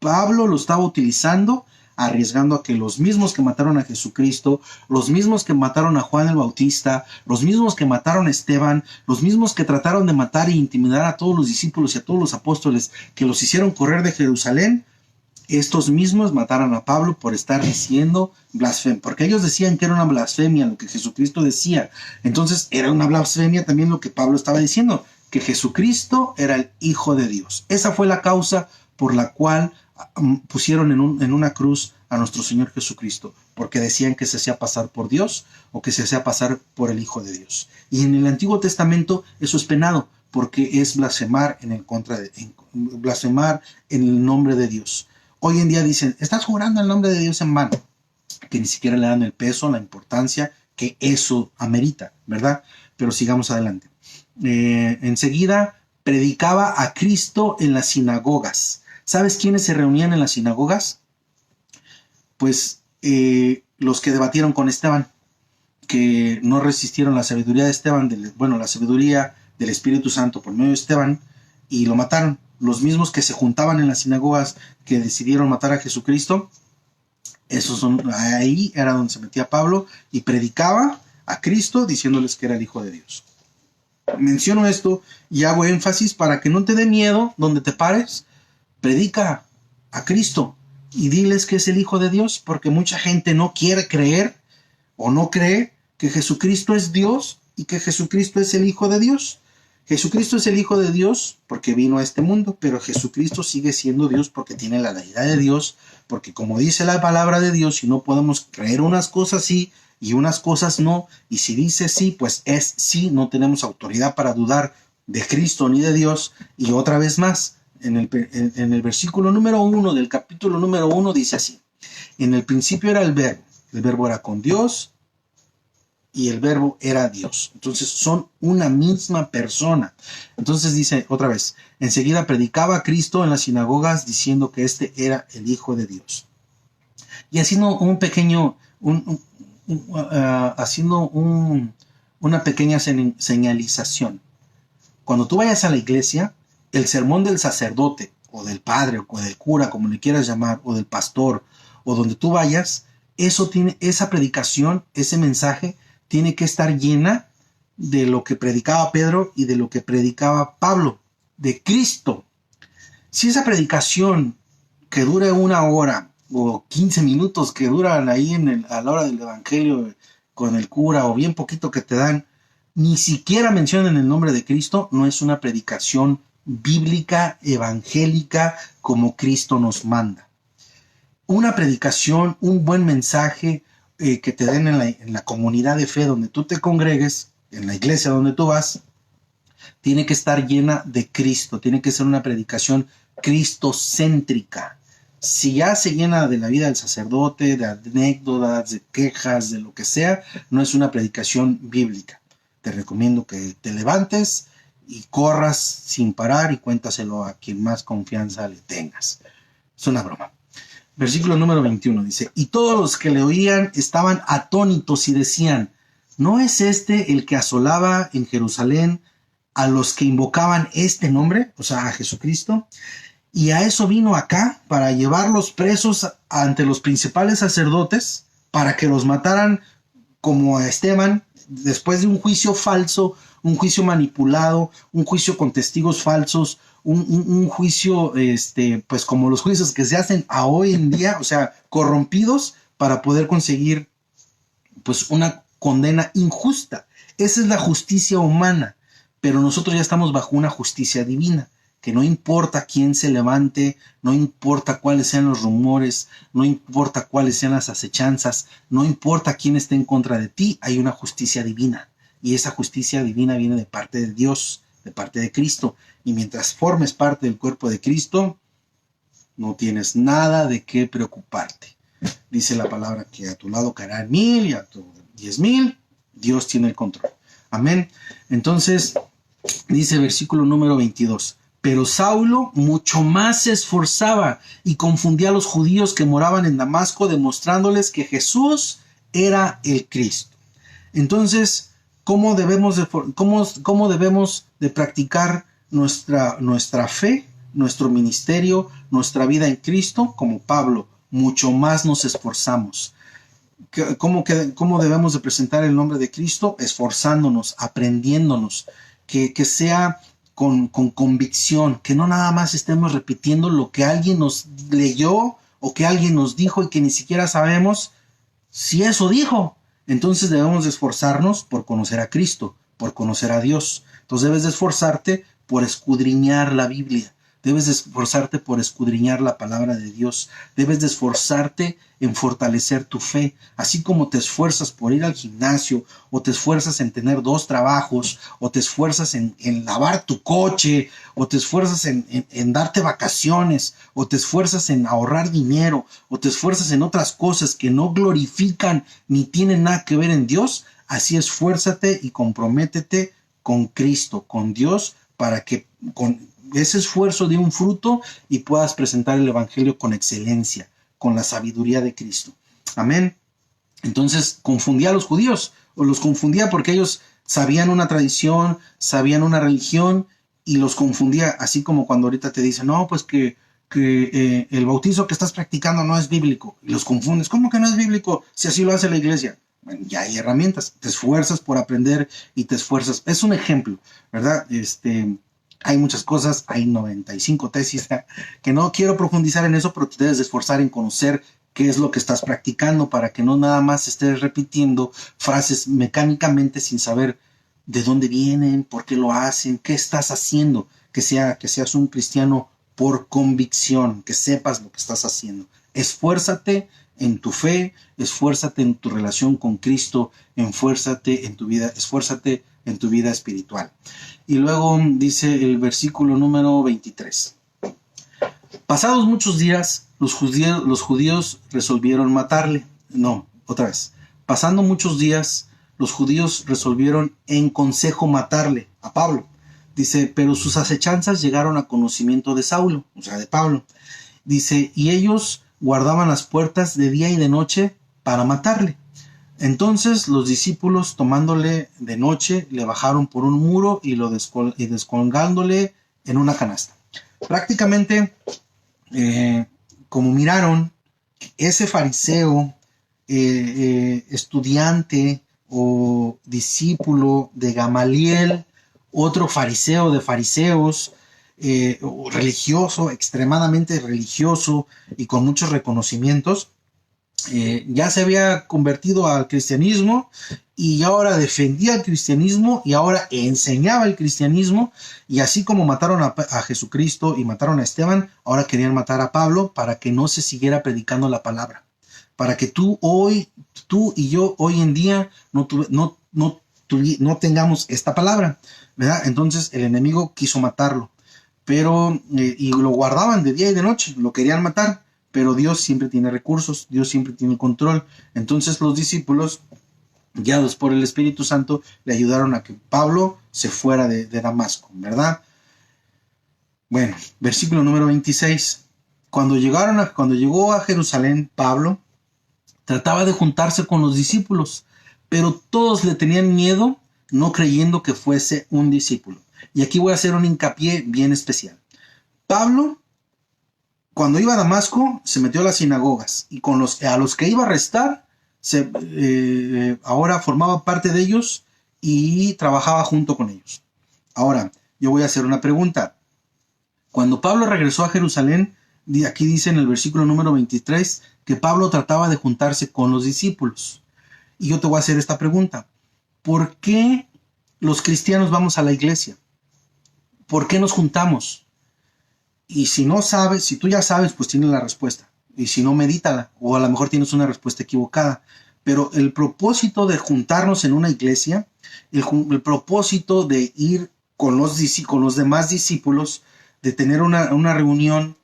Pablo lo estaba utilizando, arriesgando a que los mismos que mataron a Jesucristo, los mismos que mataron a Juan el Bautista, los mismos que mataron a Esteban, los mismos que trataron de matar e intimidar a todos los discípulos y a todos los apóstoles, que los hicieron correr de Jerusalén, estos mismos mataron a Pablo por estar diciendo blasfemia, porque ellos decían que era una blasfemia lo que Jesucristo decía. Entonces era una blasfemia también lo que Pablo estaba diciendo, que Jesucristo era el Hijo de Dios. Esa fue la causa por la cual pusieron en una cruz a nuestro Señor Jesucristo, porque decían que se hacía pasar por Dios o que se hacía pasar por el Hijo de Dios. Y en el Antiguo Testamento eso es penado, porque es blasfemar blasfemar en el nombre de Dios. Hoy en día dicen, estás jurando el nombre de Dios en vano, que ni siquiera le dan el peso, la importancia que eso amerita, ¿verdad? Pero sigamos adelante. Enseguida predicaba a Cristo en las sinagogas. ¿Sabes quiénes se reunían en las sinagogas? Pues los que debatieron con Esteban, que no resistieron la sabiduría de Esteban, la sabiduría del Espíritu Santo por medio de Esteban, y lo mataron. Los mismos que se juntaban en las sinagogas que decidieron matar a Jesucristo, ahí era donde se metía Pablo y predicaba a Cristo diciéndoles que era el Hijo de Dios. Menciono esto y hago énfasis para que no te dé miedo donde te pares. Predica a Cristo y diles que es el Hijo de Dios, porque mucha gente no quiere creer o no cree que Jesucristo es Dios y que Jesucristo es el Hijo de Dios. Jesucristo es el Hijo de Dios porque vino a este mundo, pero Jesucristo sigue siendo Dios porque tiene la deidad de Dios, porque como dice la palabra de Dios, si no podemos creer unas cosas sí y unas cosas no, y si dice sí, pues es sí, no tenemos autoridad para dudar de Cristo ni de Dios. Y otra vez más, en el versículo número 1 del capítulo número 1 dice así: en el principio era el verbo era con Dios y el verbo era Dios. Entonces son una misma persona. Entonces dice otra vez, enseguida predicaba a Cristo en las sinagogas diciendo que este era el Hijo de Dios. Y haciendo una pequeña señalización. Cuando tú vayas a la iglesia, el sermón del sacerdote o del padre o del cura, como le quieras llamar, o del pastor, o donde tú vayas, esa predicación, ese mensaje tiene que estar llena de lo que predicaba Pedro y de lo que predicaba Pablo, de Cristo. Si esa predicación que dure 1 hora o 15 minutos que duran ahí a la hora del evangelio con el cura, o bien poquito que te dan, ni siquiera mencionan el nombre de Cristo, no es una predicación bíblica, evangélica, como Cristo nos manda. Una predicación, un buen mensaje que te den en la comunidad de fe donde tú te congregues, en la iglesia donde tú vas, tiene que estar llena de Cristo, tiene que ser una predicación cristocéntrica. Si ya se llena de la vida del sacerdote, de anécdotas, de quejas, de lo que sea, no es una predicación bíblica. Te recomiendo que te levantes y corras sin parar y cuéntaselo a quien más confianza le tengas. Es una broma. Versículo número 21 dice, y todos los que le oían estaban atónitos y decían, ¿no es este el que asolaba en Jerusalén a los que invocaban este nombre? O sea, a Jesucristo. Y a eso vino acá, para llevarlos presos ante los principales sacerdotes, para que los mataran como a Esteban, después de un juicio falso, un juicio manipulado, un juicio con testigos falsos, un juicio, pues como los juicios que se hacen a hoy en día, o sea, corrompidos para poder conseguir pues una condena injusta. Esa es la justicia humana, pero nosotros ya estamos bajo una justicia divina, que no importa quién se levante, no importa cuáles sean los rumores, no importa cuáles sean las acechanzas, no importa quién esté en contra de ti, hay una justicia divina. Y esa justicia divina viene de parte de Dios, de parte de Cristo. Y mientras formes parte del cuerpo de Cristo, no tienes nada de qué preocuparte. Dice la palabra que a tu lado caerán 1000 y a tu 10,000. Dios tiene el control. Amén. Entonces, dice el versículo número 22. Pero Saulo mucho más se esforzaba y confundía a los judíos que moraban en Damasco, demostrándoles que Jesús era el Cristo. Entonces, ¿cómo debemos de practicar nuestra fe, nuestro ministerio, nuestra vida en Cristo? Como Pablo, mucho más nos esforzamos. ¿Cómo debemos de presentar el nombre de Cristo? Esforzándonos, aprendiéndonos, que sea con convicción, que no nada más estemos repitiendo lo que alguien nos leyó o que alguien nos dijo y que ni siquiera sabemos si eso dijo. Entonces debemos de esforzarnos por conocer a Cristo, por conocer a Dios. Entonces debes de esforzarte por escudriñar la Biblia. Debes de esforzarte por escudriñar la palabra de Dios. Debes de esforzarte en fortalecer tu fe. Así como te esfuerzas por ir al gimnasio, o te esfuerzas en tener 2 trabajos, o te esfuerzas en lavar tu coche, o te esfuerzas en darte vacaciones, o te esfuerzas en ahorrar dinero, o te esfuerzas en otras cosas que no glorifican ni tienen nada que ver en Dios. Así esfuérzate y comprométete con Cristo, con Dios, para que con ese esfuerzo dé un fruto y puedas presentar el evangelio con excelencia, con la sabiduría de Cristo. Amén. Entonces confundía a los judíos, o los confundía porque ellos sabían una tradición, sabían una religión, y los confundía, así como cuando ahorita te dicen, no, pues que el bautizo que estás practicando no es bíblico, y los confundes. ¿Cómo que no es bíblico si así lo hace la iglesia? Bueno, ya hay herramientas, te esfuerzas por aprender y te esfuerzas. Es un ejemplo, ¿verdad? Hay muchas cosas, hay 95 tesis, que no quiero profundizar en eso, pero te debes de esforzar en conocer qué es lo que estás practicando, para que no nada más estés repitiendo frases mecánicamente sin saber de dónde vienen, por qué lo hacen, qué estás haciendo. Que seas un cristiano por convicción, que sepas lo que estás haciendo. Esfuérzate en tu fe, esfuérzate en tu relación con Cristo, esfuérzate en tu vida espiritual. Y luego dice el versículo número 23. Pasados muchos días, los judíos resolvieron matarle. No, otra vez. Pasando muchos días, los judíos resolvieron en consejo matarle a Pablo. Dice, pero sus acechanzas llegaron a conocimiento de Saulo, o sea, de Pablo. Dice, y ellos guardaban las puertas de día y de noche para matarle. Entonces los discípulos, tomándole de noche, le bajaron por un muro y descolgándole en una canasta. Prácticamente, como miraron, ese fariseo, estudiante o discípulo de Gamaliel, otro fariseo de fariseos, religioso, extremadamente religioso y con muchos reconocimientos, ya se había convertido al cristianismo y ahora defendía el cristianismo y ahora enseñaba el cristianismo. Y así como mataron a Jesucristo y mataron a Esteban, ahora querían matar a Pablo para que no se siguiera predicando la palabra, para que tú y yo hoy en día no tengamos esta palabra, ¿verdad? Entonces el enemigo quiso matarlo, pero y lo guardaban de día y de noche, lo querían matar. Pero Dios siempre tiene recursos, Dios siempre tiene el control. Entonces los discípulos, guiados por el Espíritu Santo, le ayudaron a que Pablo se fuera de Damasco, ¿verdad? Bueno, versículo número 26. Cuando llegó a Jerusalén, Pablo trataba de juntarse con los discípulos, pero todos le tenían miedo, no creyendo que fuese un discípulo. Y aquí voy a hacer un hincapié bien especial. Pablo, cuando iba a Damasco, se metió a las sinagogas, y a los que iba a arrestar, ahora formaba parte de ellos y trabajaba junto con ellos. Ahora, yo voy a hacer una pregunta. Cuando Pablo regresó a Jerusalén, aquí dice en el versículo número 23 que Pablo trataba de juntarse con los discípulos. Y yo te voy a hacer esta pregunta. ¿Por qué los cristianos vamos a la iglesia? ¿Por qué nos juntamos? Y si no sabes, si tú ya sabes, pues tienes la respuesta. Y si no, medítala. O a lo mejor tienes una respuesta equivocada. Pero el propósito de juntarnos en una iglesia, el propósito de ir con los demás discípulos, de tener una reunión,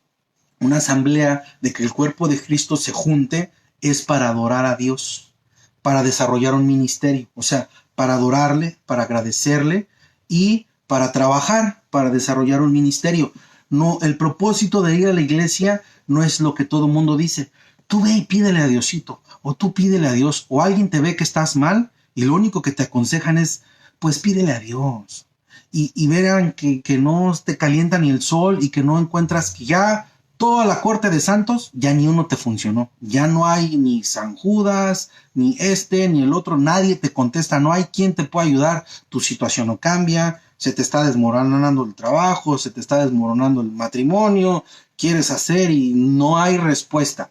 una asamblea, de que el cuerpo de Cristo se junte, es para adorar a Dios, para desarrollar un ministerio. O sea, para adorarle, para agradecerle y para trabajar, para desarrollar un ministerio. No, el propósito de ir a la iglesia no es lo que todo el mundo dice. Tú ve y pídele a Diosito, o tú pídele a Dios, o alguien te ve que estás mal y lo único que te aconsejan es, pues pídele a Dios. Y verán que no te calienta ni el sol y que no encuentras que ya toda la corte de santos, ya ni uno te funcionó. Ya no hay ni San Judas, ni ni el otro, nadie te contesta, no hay quien te pueda ayudar, tu situación no cambia, se te está desmoronando el trabajo, se te está desmoronando el matrimonio, quieres hacer y no hay respuesta.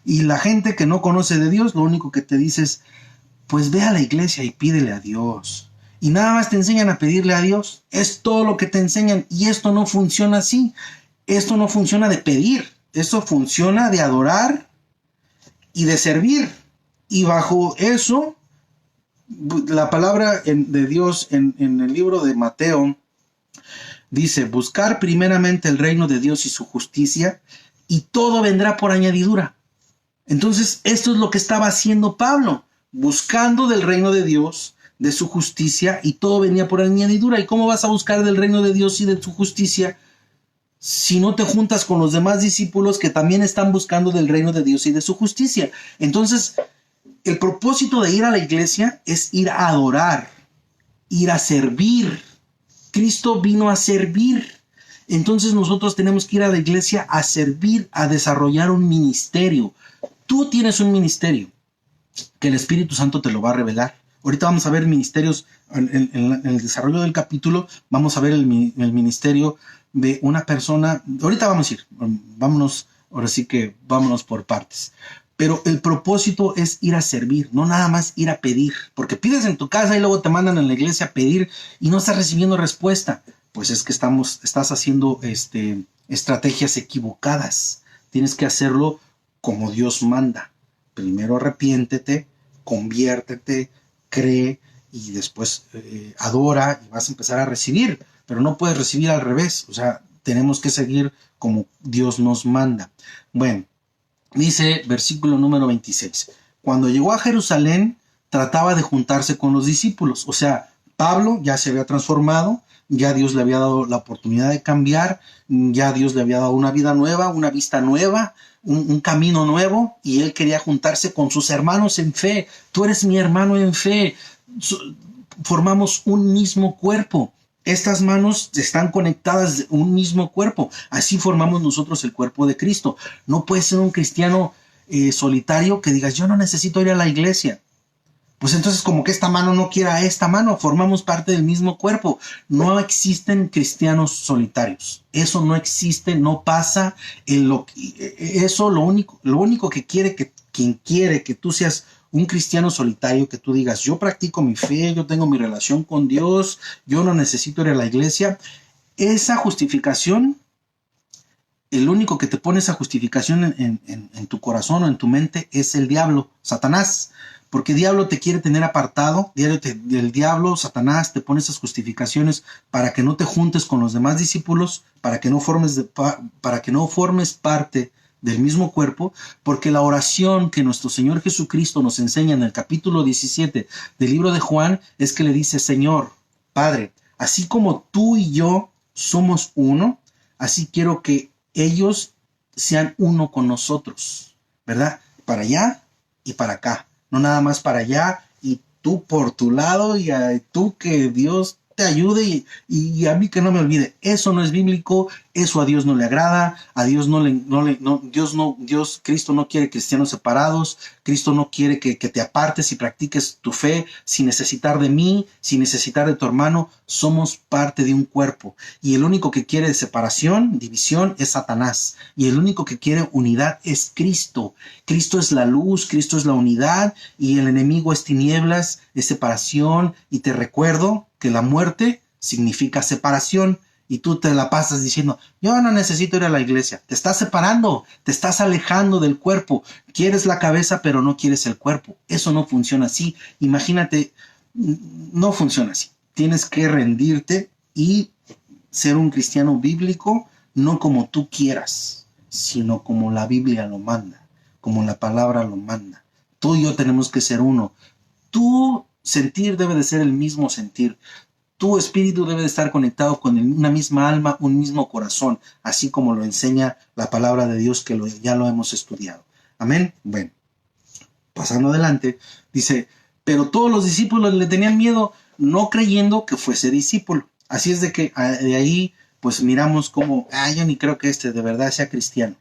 Y la gente que no conoce de Dios, lo único que te dice es, pues ve a la iglesia y pídele a Dios. Y nada más te enseñan a pedirle a Dios. Es todo lo que te enseñan. Y esto no funciona así. Esto no funciona de pedir. Esto funciona de adorar y de servir. Y bajo eso, la palabra de Dios en el libro de Mateo dice, buscar primeramente el reino de Dios y su justicia, y todo vendrá por añadidura. Entonces, esto es lo que estaba haciendo Pablo, buscando del reino de Dios, de su justicia, y todo venía por añadidura. ¿Y cómo vas a buscar del reino de Dios y de su justicia si no te juntas con los demás discípulos que también están buscando del reino de Dios y de su justicia? Entonces, el propósito de ir a la iglesia es ir a adorar, ir a servir. Cristo vino a servir. Entonces nosotros tenemos que ir a la iglesia a servir, a desarrollar un ministerio. Tú tienes un ministerio que el Espíritu Santo te lo va a revelar. Ahorita vamos a ver ministerios, en el desarrollo del capítulo, vamos a ver el ministerio de una persona. Ahorita vamos a ir, vámonos, ahora sí que vámonos por partes. Pero el propósito es ir a servir, no nada más ir a pedir. Porque pides en tu casa y luego te mandan a la iglesia a pedir y no estás recibiendo respuesta. Pues es que estás haciendo estrategias equivocadas. Tienes que hacerlo como Dios manda. Primero arrepiéntete, conviértete, cree y después adora y vas a empezar a recibir. Pero no puedes recibir al revés. O sea, tenemos que seguir como Dios nos manda. Bueno, dice versículo número 26. Cuando llegó a Jerusalén, trataba de juntarse con los discípulos. O sea, Pablo ya se había transformado, ya Dios le había dado la oportunidad de cambiar, ya Dios le había dado una vida nueva, una vista nueva, un camino nuevo, y él quería juntarse con sus hermanos en fe. Tú eres mi hermano en fe. Formamos un mismo cuerpo. Estas manos están conectadas de un mismo cuerpo. Así formamos nosotros el cuerpo de Cristo. No puedes ser un cristiano solitario que digas, yo no necesito ir a la iglesia. Pues entonces como que esta mano no quiera a esta mano, formamos parte del mismo cuerpo. No existen cristianos solitarios. Eso no existe, no pasa. Eso lo único que quiere quien quiere que tú seas un cristiano solitario, que tú digas, yo practico mi fe, yo tengo mi relación con Dios, yo no necesito ir a la iglesia. Esa justificación, el único que te pone esa justificación en tu corazón o en tu mente es el diablo, Satanás. Porque el diablo te quiere tener apartado, el diablo, Satanás, te pone esas justificaciones para que no te juntes con los demás discípulos, para que no formes parte del mismo cuerpo, porque la oración que nuestro Señor Jesucristo nos enseña en el capítulo 17 del libro de Juan es que le dice, Señor, Padre, así como tú y yo somos uno, así quiero que ellos sean uno con nosotros, ¿verdad? Para allá y para acá. No nada más para allá y tú por tu lado y tú que Dios te ayude y a mí que no me olvide. Eso no es bíblico, Eso a Dios no le agrada, a Dios Cristo no quiere cristianos separados, Cristo no quiere que te apartes y practiques tu fe sin necesitar de mí, sin necesitar de tu hermano. Somos parte de un cuerpo y el único que quiere separación, división, es Satanás, y el único que quiere unidad es Cristo. Cristo es la luz, Cristo es la unidad, y el enemigo es tinieblas, es separación. Y te recuerdo que la muerte significa separación, y tú te la pasas diciendo, yo no necesito ir a la iglesia. Te estás separando, te estás alejando del cuerpo. Quieres la cabeza, pero no quieres el cuerpo. Eso no funciona así. Imagínate, no funciona así. Tienes que rendirte y ser un cristiano bíblico, no como tú quieras, sino como la Biblia lo manda, como la palabra lo manda. Tú y yo tenemos que ser uno. Tu sentir debe de ser el mismo sentir. Tu espíritu debe de estar conectado con una misma alma, un mismo corazón, así como lo enseña la palabra de Dios, que ya lo hemos estudiado. Amén. Bueno, pasando adelante, dice, pero todos los discípulos le tenían miedo, no creyendo que fuese discípulo. Así es de que de ahí pues miramos como, yo ni creo que de verdad sea cristiano.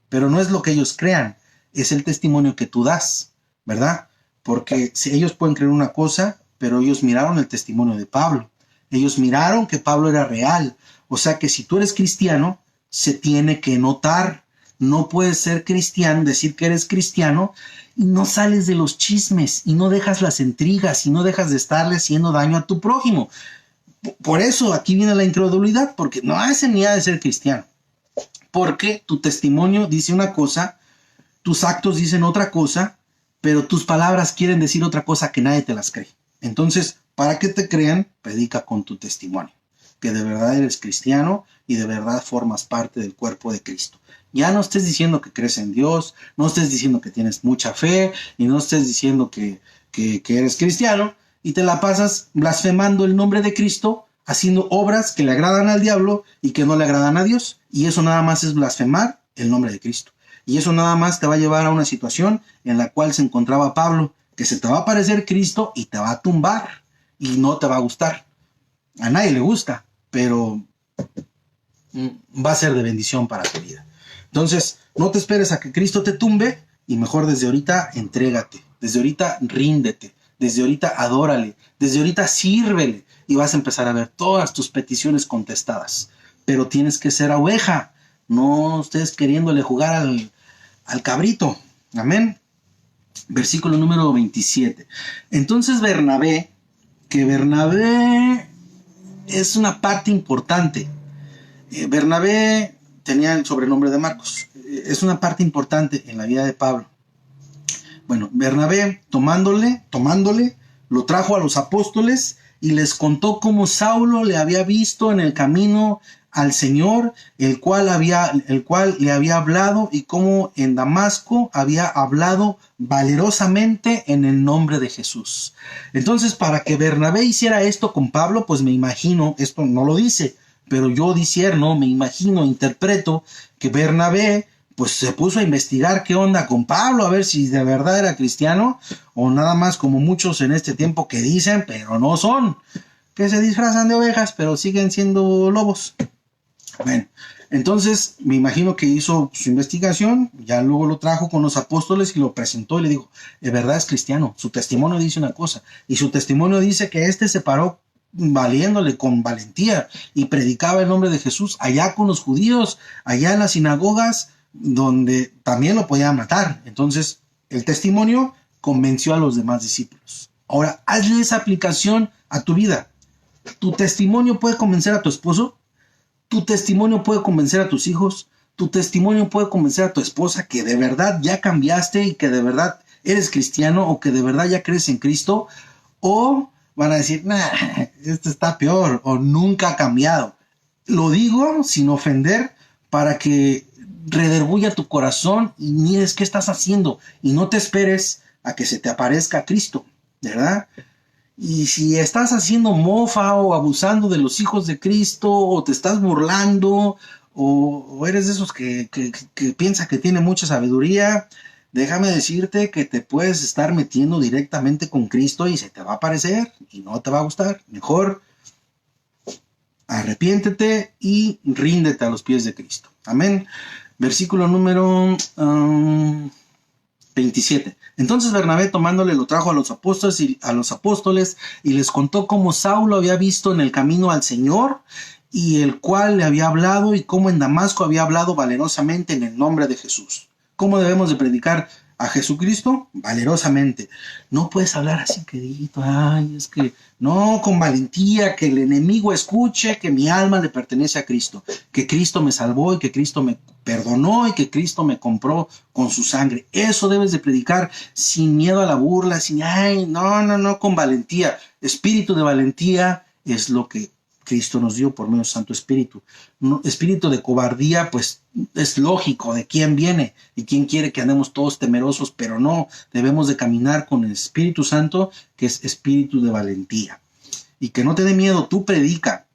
Pero no es lo que ellos crean, es el testimonio que tú das, ¿verdad? Porque si ellos pueden creer una cosa, pero ellos miraron el testimonio de Pablo. Ellos miraron que Pablo era real. O sea que si tú eres cristiano, se tiene que notar. No puedes ser cristiano, decir que eres cristiano, y no sales de los chismes, y no dejas las intrigas, y no dejas de estarle haciendo daño a tu prójimo. Por eso aquí viene la incredulidad, porque no hay necesidad de ser cristiano. Porque tu testimonio dice una cosa, tus actos dicen otra cosa, pero tus palabras quieren decir otra cosa que nadie te las cree. Entonces, para que te crean, predica con tu testimonio, que de verdad eres cristiano y de verdad formas parte del cuerpo de Cristo. Ya no estés diciendo que crees en Dios, no estés diciendo que tienes mucha fe, y no estés diciendo que eres cristiano, y te la pasas blasfemando el nombre de Cristo, haciendo obras que le agradan al diablo y que no le agradan a Dios. Y eso nada más es blasfemar el nombre de Cristo. Y eso nada más te va a llevar a una situación en la cual se encontraba Pablo, que se te va a aparecer Cristo y te va a tumbar y no te va a gustar. A nadie le gusta, pero va a ser de bendición para tu vida. Entonces, no te esperes a que Cristo te tumbe, y mejor desde ahorita entrégate, desde ahorita ríndete, desde ahorita adórale, desde ahorita sírvele, y vas a empezar a ver todas tus peticiones contestadas. Pero tienes que ser oveja, no estés queriéndole jugar al cabrito. Amén. Versículo número 27. Entonces Bernabé es una parte importante. Bernabé tenía el sobrenombre de Marcos. Es una parte importante en la vida de Pablo. Bueno, Bernabé, tomándole, lo trajo a los apóstoles y les contó cómo Saulo le había visto en el camino al Señor, el cual le había hablado, y cómo en Damasco había hablado valerosamente en el nombre de Jesús. Entonces, para que Bernabé hiciera esto con Pablo, pues me imagino, esto no lo dice, pero yo discierno, me imagino, interpreto que Bernabé pues se puso a investigar qué onda con Pablo, a ver si de verdad era cristiano, o nada más como muchos en este tiempo que dicen, pero no son, que se disfrazan de ovejas, pero siguen siendo lobos. Bueno, entonces me imagino que hizo su investigación, ya luego lo trajo con los apóstoles y lo presentó y le dijo, de verdad es cristiano, su testimonio dice una cosa, y su testimonio dice que se paró valiéndole con valentía y predicaba el nombre de Jesús allá con los judíos, allá en las sinagogas, donde también lo podían matar. Entonces el testimonio convenció a los demás discípulos. Ahora hazle esa aplicación a tu vida. Tu testimonio puede convencer a tu esposo, tu testimonio puede convencer a tus hijos, tu testimonio puede convencer a tu esposa que de verdad ya cambiaste y que de verdad eres cristiano, o que de verdad ya crees en Cristo, o van a decir, este está peor, o nunca ha cambiado. Lo digo sin ofender para que rederguya tu corazón y mires qué estás haciendo, y no te esperes a que se te aparezca Cristo, ¿verdad? Y si estás haciendo mofa o abusando de los hijos de Cristo, o te estás burlando, o eres de esos que piensa que tiene mucha sabiduría, déjame decirte que te puedes estar metiendo directamente con Cristo y se te va a aparecer y no te va a gustar. Mejor Arrepiéntete y ríndete a los pies de Cristo. Amén. Versículo número 27. Entonces Bernabé tomándole lo trajo a los apóstoles y les contó cómo Saulo había visto en el camino al Señor y el cual le había hablado y cómo en Damasco había hablado valerosamente en el nombre de Jesús. ¿Cómo debemos de predicar a Jesucristo? Valerosamente. No puedes hablar así quedito, ay, es que no, con valentía, que el enemigo escuche que mi alma le pertenece a Cristo, que Cristo me salvó y que Cristo me perdonó y que Cristo me compró con su sangre. Eso debes de predicar sin miedo a la burla, sin, ay, no, con valentía. Espíritu de valentía es lo que Cristo nos dio por medio del Santo Espíritu. No, espíritu de cobardía, pues es lógico de quién viene y quién quiere que andemos todos temerosos, pero no, debemos de caminar con el Espíritu Santo, que es espíritu de valentía. Y que no te dé miedo, tú predica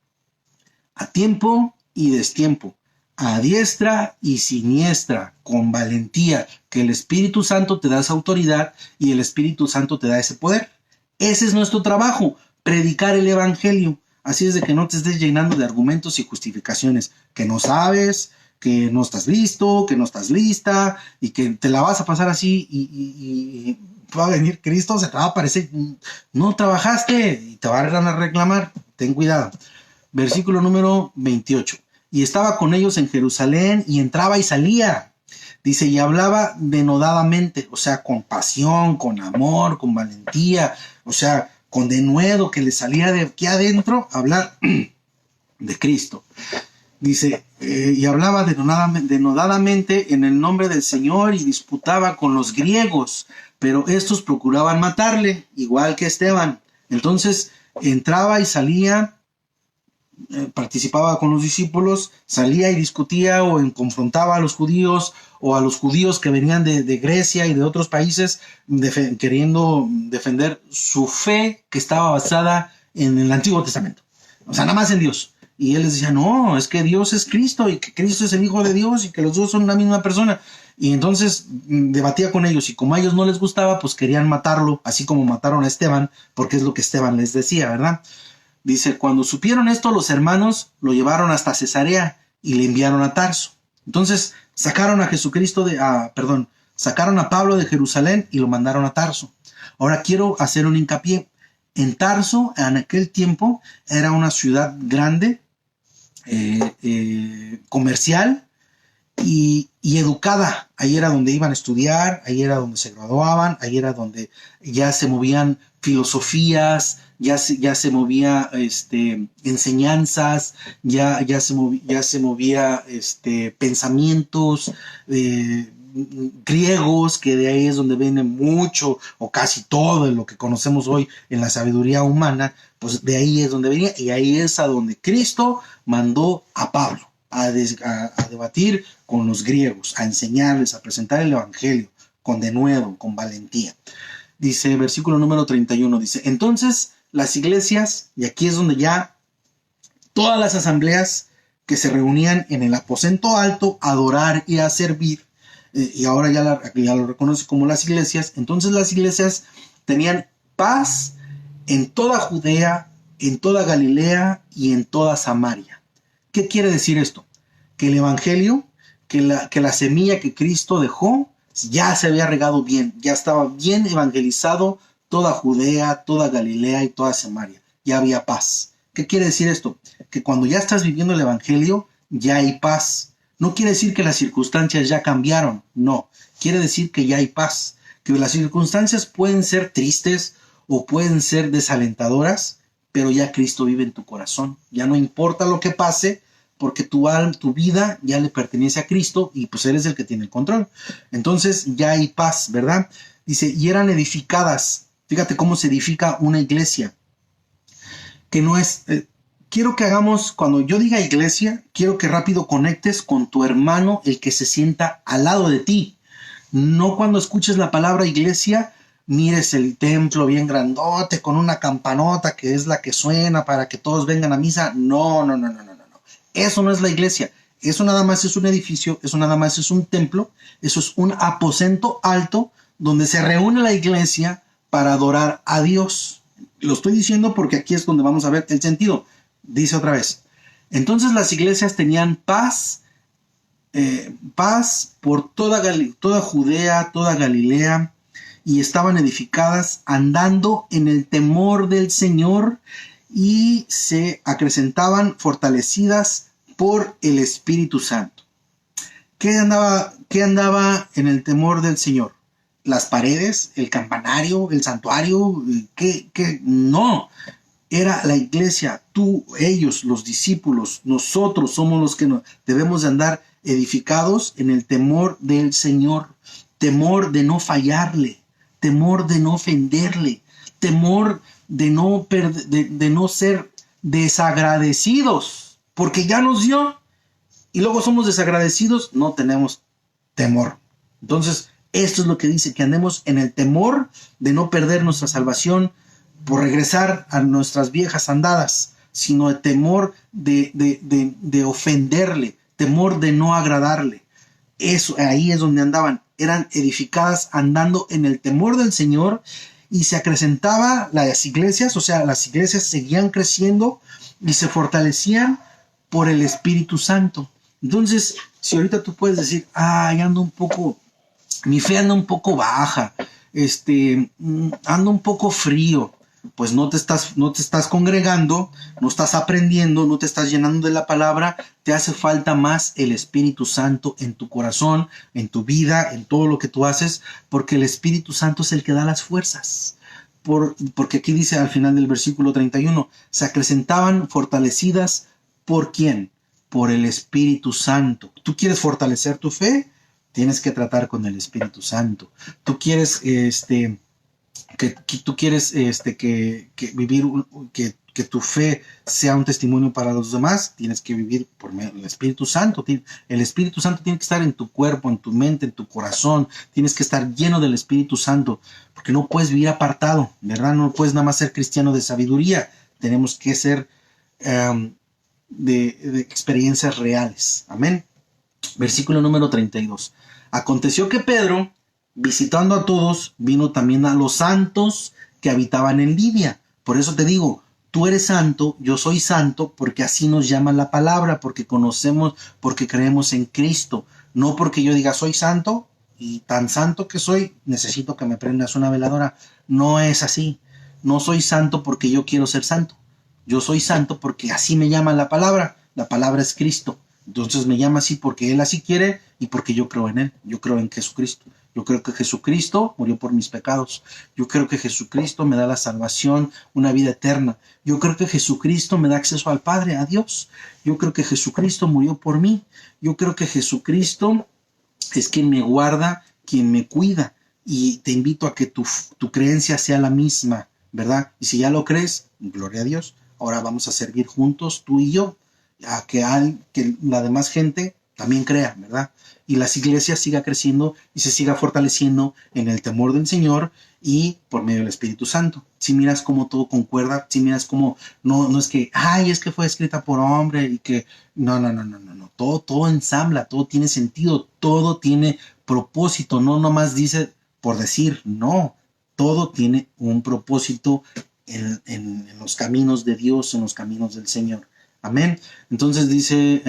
a tiempo y destiempo, a diestra y siniestra, con valentía, que el Espíritu Santo te da esa autoridad y el Espíritu Santo te da ese poder. Ese es nuestro trabajo, predicar el Evangelio. Así es de que no te estés llenando de argumentos y justificaciones, que no sabes, que no estás listo, que no estás lista, y que te la vas a pasar así y va a venir Cristo, se te va a aparecer, no trabajaste y te van a reclamar. Ten cuidado. Versículo número 28. Y estaba con ellos en Jerusalén y entraba y salía. Dice, y hablaba denodadamente, o sea, con pasión, con amor, con valentía, o sea, con denuedo que le salía de aquí adentro hablar de Cristo. Dice, y hablaba denodadamente en el nombre del Señor y disputaba con los griegos, pero estos procuraban matarle, igual que Esteban. Entonces entraba y salía, participaba con los discípulos, salía y discutía o confrontaba a los judíos o a los judíos que venían de Grecia y de otros países queriendo defender su fe que estaba basada en el Antiguo Testamento, o sea, nada más en Dios. Y él les decía, no, es que Dios es Cristo y que Cristo es el Hijo de Dios y que los dos son la misma persona. Y entonces debatía con ellos y como a ellos no les gustaba, pues querían matarlo, así como mataron a Esteban, porque es lo que Esteban les decía, ¿verdad? Dice, cuando supieron esto, los hermanos lo llevaron hasta Cesarea y le enviaron a Tarso. Entonces sacaron a sacaron a Pablo de Jerusalén y lo mandaron a Tarso. Ahora quiero hacer un hincapié. En Tarso, en aquel tiempo, era una ciudad grande, comercial y educada. Ahí era donde iban a estudiar, ahí era donde se graduaban, ahí era donde ya se movían filosofías, ya se movía enseñanzas, ya se movía pensamientos griegos, que de ahí es donde viene mucho o casi todo de lo que conocemos hoy en la sabiduría humana, pues de ahí es donde venía y ahí es a donde Cristo mandó a Pablo a debatir con los griegos, a enseñarles, a presentar el evangelio con denuedo, con valentía. Dice, versículo número 31, dice, entonces las iglesias, y aquí es donde ya todas las asambleas que se reunían en el aposento alto a adorar y a servir, y ahora ya lo reconoce como las iglesias, entonces las iglesias tenían paz en toda Judea, en toda Galilea y en toda Samaria. ¿Qué quiere decir esto? Que el evangelio, que la semilla que Cristo dejó, ya se había regado bien, ya estaba bien evangelizado toda Judea, toda Galilea y toda Samaria. Ya había paz. ¿Qué quiere decir esto? Que cuando ya estás viviendo el evangelio, ya hay paz. No quiere decir que las circunstancias ya cambiaron, no. Quiere decir que ya hay paz. Que las circunstancias pueden ser tristes o pueden ser desalentadoras, pero ya Cristo vive en tu corazón. Ya no importa lo que pase, porque tu vida ya le pertenece a Cristo y pues Él es el que tiene el control. Entonces ya hay paz, ¿verdad? Dice, y eran edificadas. Fíjate cómo se edifica una iglesia. Que no es... quiero que hagamos, cuando yo diga iglesia, quiero que rápido conectes con tu hermano, el que se sienta al lado de ti. No cuando escuches la palabra iglesia, mires el templo bien grandote con una campanota que es la que suena para que todos vengan a misa. No. Eso no es la iglesia. Eso nada más es un edificio, eso nada más es un templo, eso es un aposento alto donde se reúne la iglesia para adorar a Dios. Lo estoy diciendo porque aquí es donde vamos a ver el sentido. Dice otra vez, Entonces las iglesias tenían paz por toda Judea, toda Galilea, y estaban edificadas andando en el temor del Señor y se acrecentaban fortalecidas por el Espíritu Santo. ¿Qué andaba en el temor del Señor? Las paredes, el campanario, el santuario, ¿qué? No, era la iglesia, tú, ellos, los discípulos, nosotros somos los que debemos de andar edificados en el temor del Señor, temor de no fallarle, temor de no ofenderle, temor de no ser desagradecidos, porque ya nos dio y luego somos desagradecidos, no tenemos temor. Entonces, esto es lo que dice, que andemos en el temor de no perder nuestra salvación por regresar a nuestras viejas andadas, sino de temor de ofenderle, temor de no agradarle. Eso, ahí es donde andaban, eran edificadas andando en el temor del Señor, y se acrecentaba las iglesias, o sea, las iglesias seguían creciendo y se fortalecían por el Espíritu Santo. Entonces, si ahorita tú puedes decir, mi fe anda un poco baja, ando un poco frío, pues no te estás congregando, no estás aprendiendo, no te estás llenando de la palabra, te hace falta más el Espíritu Santo en tu corazón, en tu vida, en todo lo que tú haces, porque el Espíritu Santo es el que da las fuerzas. Porque aquí dice al final del versículo 31, se acrecentaban fortalecidas, ¿por quién? Por el Espíritu Santo. ¿Tú quieres fortalecer tu fe? Tienes que tratar con el Espíritu Santo. ¿Tú quieres que tu fe sea un testimonio para los demás? Tienes que vivir por medio del Espíritu Santo. El Espíritu Santo tiene que estar en tu cuerpo, en tu mente, en tu corazón. Tienes que estar lleno del Espíritu Santo, porque no puedes vivir apartado, ¿verdad? No puedes nada más ser cristiano de sabiduría. Tenemos que ser de experiencias reales. Amén. Versículo número 32. Aconteció que Pedro, visitando a todos, vino también a los santos que habitaban en Lidia. Por eso te digo, tú eres santo, yo soy santo, porque así nos llama la palabra, porque conocemos, porque creemos en Cristo. No porque yo diga soy santo y tan santo que soy, necesito que me prendas una veladora. No es así. No soy santo porque yo quiero ser santo. Yo soy santo porque así me llama la palabra. La palabra es Cristo. Entonces me llama así porque Él así quiere y porque yo creo en Él. Yo creo en Jesucristo. Yo creo que Jesucristo murió por mis pecados. Yo creo que Jesucristo me da la salvación, una vida eterna. Yo creo que Jesucristo me da acceso al Padre, a Dios. Yo creo que Jesucristo murió por mí. Yo creo que Jesucristo es quien me guarda, quien me cuida. Y te invito a que tu creencia sea la misma, ¿verdad? Y si ya lo crees, gloria a Dios. Ahora vamos a servir juntos, tú y yo, a que la demás gente también crea, ¿verdad? Y las iglesias siga creciendo y se siga fortaleciendo en el temor del Señor y por medio del Espíritu Santo. Si miras cómo todo concuerda, si miras cómo no es que, es que fue escrita por hombre y que no. Todo ensambla, todo tiene sentido, todo tiene propósito, no nomás dice por decir, no, todo tiene un propósito en los caminos de Dios, en los caminos del Señor. Amén. Entonces dice,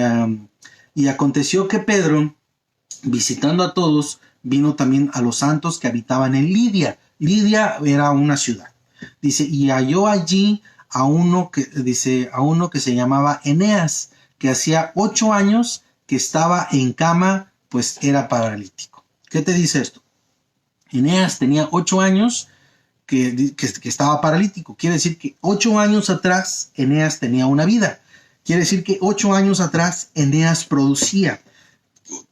y aconteció que Pedro, visitando a todos, vino también a los santos que habitaban en Lidia. Lidia era una ciudad. Dice, y halló allí a uno que se llamaba Eneas, que hacía 8 años que estaba en cama, pues era paralítico. ¿Qué te dice esto? Eneas tenía 8 años que estaba paralítico. Quiere decir que 8 años atrás Eneas tenía una vida. Quiere decir que 8 años atrás Eneas producía.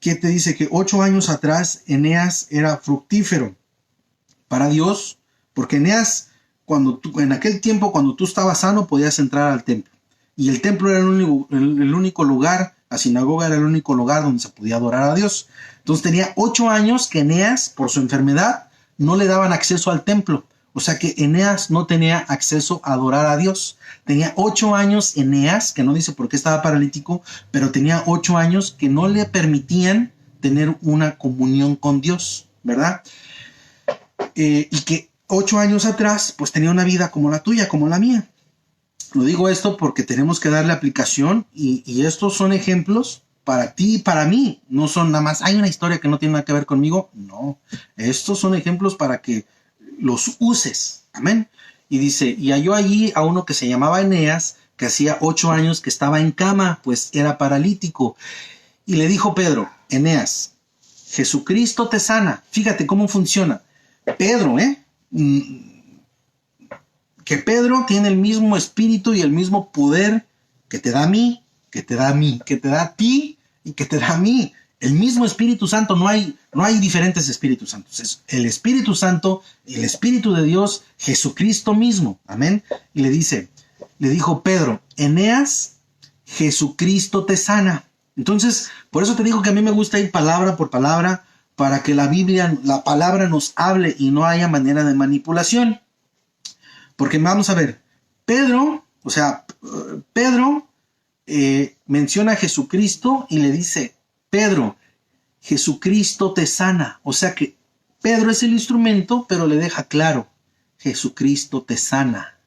¿Qué te dice? Que 8 años atrás Eneas era fructífero para Dios, porque Eneas, en aquel tiempo, cuando tú estabas sano, podías entrar al templo. Y el templo era el único lugar, la sinagoga era el único lugar donde se podía adorar a Dios. Entonces tenía 8 años que Eneas, por su enfermedad, no le daban acceso al templo. O sea que Eneas no tenía acceso a adorar a Dios. Tenía 8 años Eneas, que no dice por qué estaba paralítico, pero tenía 8 años que no le permitían tener una comunión con Dios, ¿verdad? Y que 8 años atrás, pues tenía una vida como la tuya, como la mía. Lo digo esto porque tenemos que darle aplicación y estos son ejemplos para ti y para mí. No son nada más, hay una historia que no tiene nada que ver conmigo. No, estos son ejemplos para que los uses. Amén. Y dice, y halló allí a uno que se llamaba Eneas, que hacía 8 años que estaba en cama, pues era paralítico. Y le dijo Pedro, Eneas, Jesucristo te sana. Fíjate cómo funciona. Pedro, que Pedro tiene el mismo espíritu y el mismo poder que te da a mí, que te da a mí, que te da a ti y que te da a mí. El mismo Espíritu Santo, no hay diferentes Espíritus Santos. Es el Espíritu Santo, el Espíritu de Dios, Jesucristo mismo. Amén. Y le dijo Pedro, Eneas, Jesucristo te sana. Entonces, por eso te digo que a mí me gusta ir palabra por palabra, para que la Biblia, la palabra nos hable y no haya manera de manipulación. Porque vamos a ver, Pedro menciona a Jesucristo y le dice, Pedro, Jesucristo te sana. O sea que Pedro es el instrumento, pero le deja claro, Jesucristo te sana.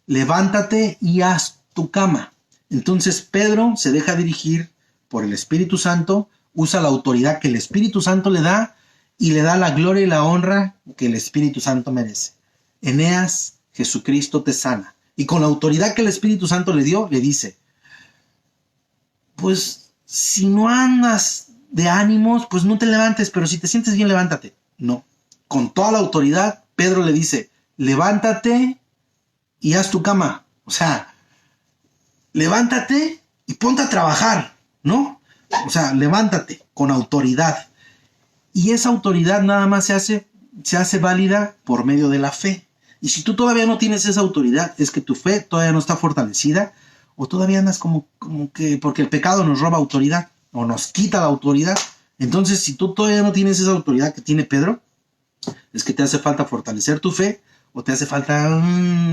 Levántate y haz tu cama. Entonces Pedro se deja dirigir por el Espíritu Santo, usa la autoridad que el Espíritu Santo le da y le da la gloria y la honra que el Espíritu Santo merece. Eneas, Jesucristo te sana. Y con la autoridad que el Espíritu Santo le dio, le dice, pues si no andas de ánimos, pues no te levantes, pero si te sientes bien, levántate. No, con toda la autoridad, Pedro le dice, levántate y haz tu cama. O sea, levántate y ponte a trabajar, ¿no? O sea, levántate con autoridad. Y esa autoridad nada más se hace válida por medio de la fe. Y si tú todavía no tienes esa autoridad, es que tu fe todavía no está fortalecida, o todavía andas como que, porque el pecado nos roba autoridad, o nos quita la autoridad. Entonces, si tú todavía no tienes esa autoridad que tiene Pedro, es que te hace falta fortalecer tu fe, o te hace falta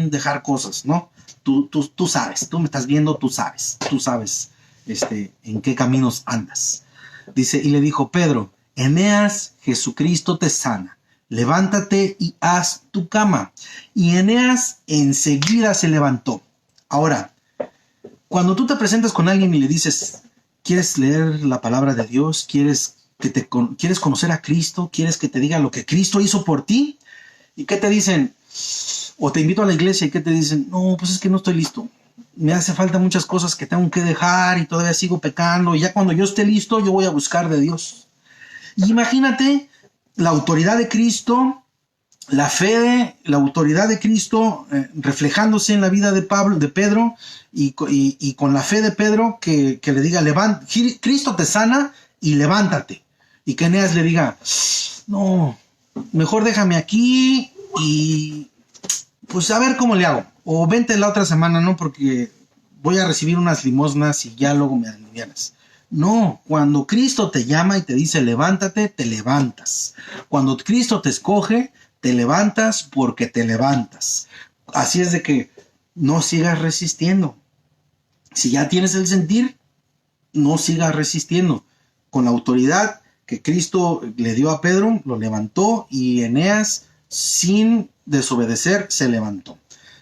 dejar cosas, ¿no? Tú sabes, tú me estás viendo, tú sabes en qué caminos andas. Dice, y le dijo Pedro, Eneas, Jesucristo te sana. Levántate y haz tu cama. Y Eneas enseguida se levantó. Ahora, cuando tú te presentas con alguien y le dices, ¿quieres leer la palabra de Dios? ¿Quieres conocer a Cristo? ¿Quieres que te diga lo que Cristo hizo por ti? ¿Y qué te dicen? O te invito a la iglesia y ¿qué te dicen? No, pues es que no estoy listo. Me hace falta muchas cosas que tengo que dejar y todavía sigo pecando. Y ya cuando yo esté listo, yo voy a buscar de Dios. Y imagínate la autoridad de Cristo, la fe, la autoridad de Cristo reflejándose en la vida de Pedro y con la fe de Pedro que le diga, Cristo te sana y levántate. Y que Eneas le diga, no, mejor déjame aquí y pues a ver cómo le hago. O vente la otra semana, ¿no? Porque voy a recibir unas limosnas y ya luego me alivianas. No, cuando Cristo te llama y te dice levántate, te levantas. Cuando Cristo te escoge, te levantas porque te levantas. Así es de que no sigas resistiendo. Si ya tienes el sentir, no sigas resistiendo. Con la autoridad que Cristo le dio a Pedro, lo levantó y Eneas, sin desobedecer, se levantó.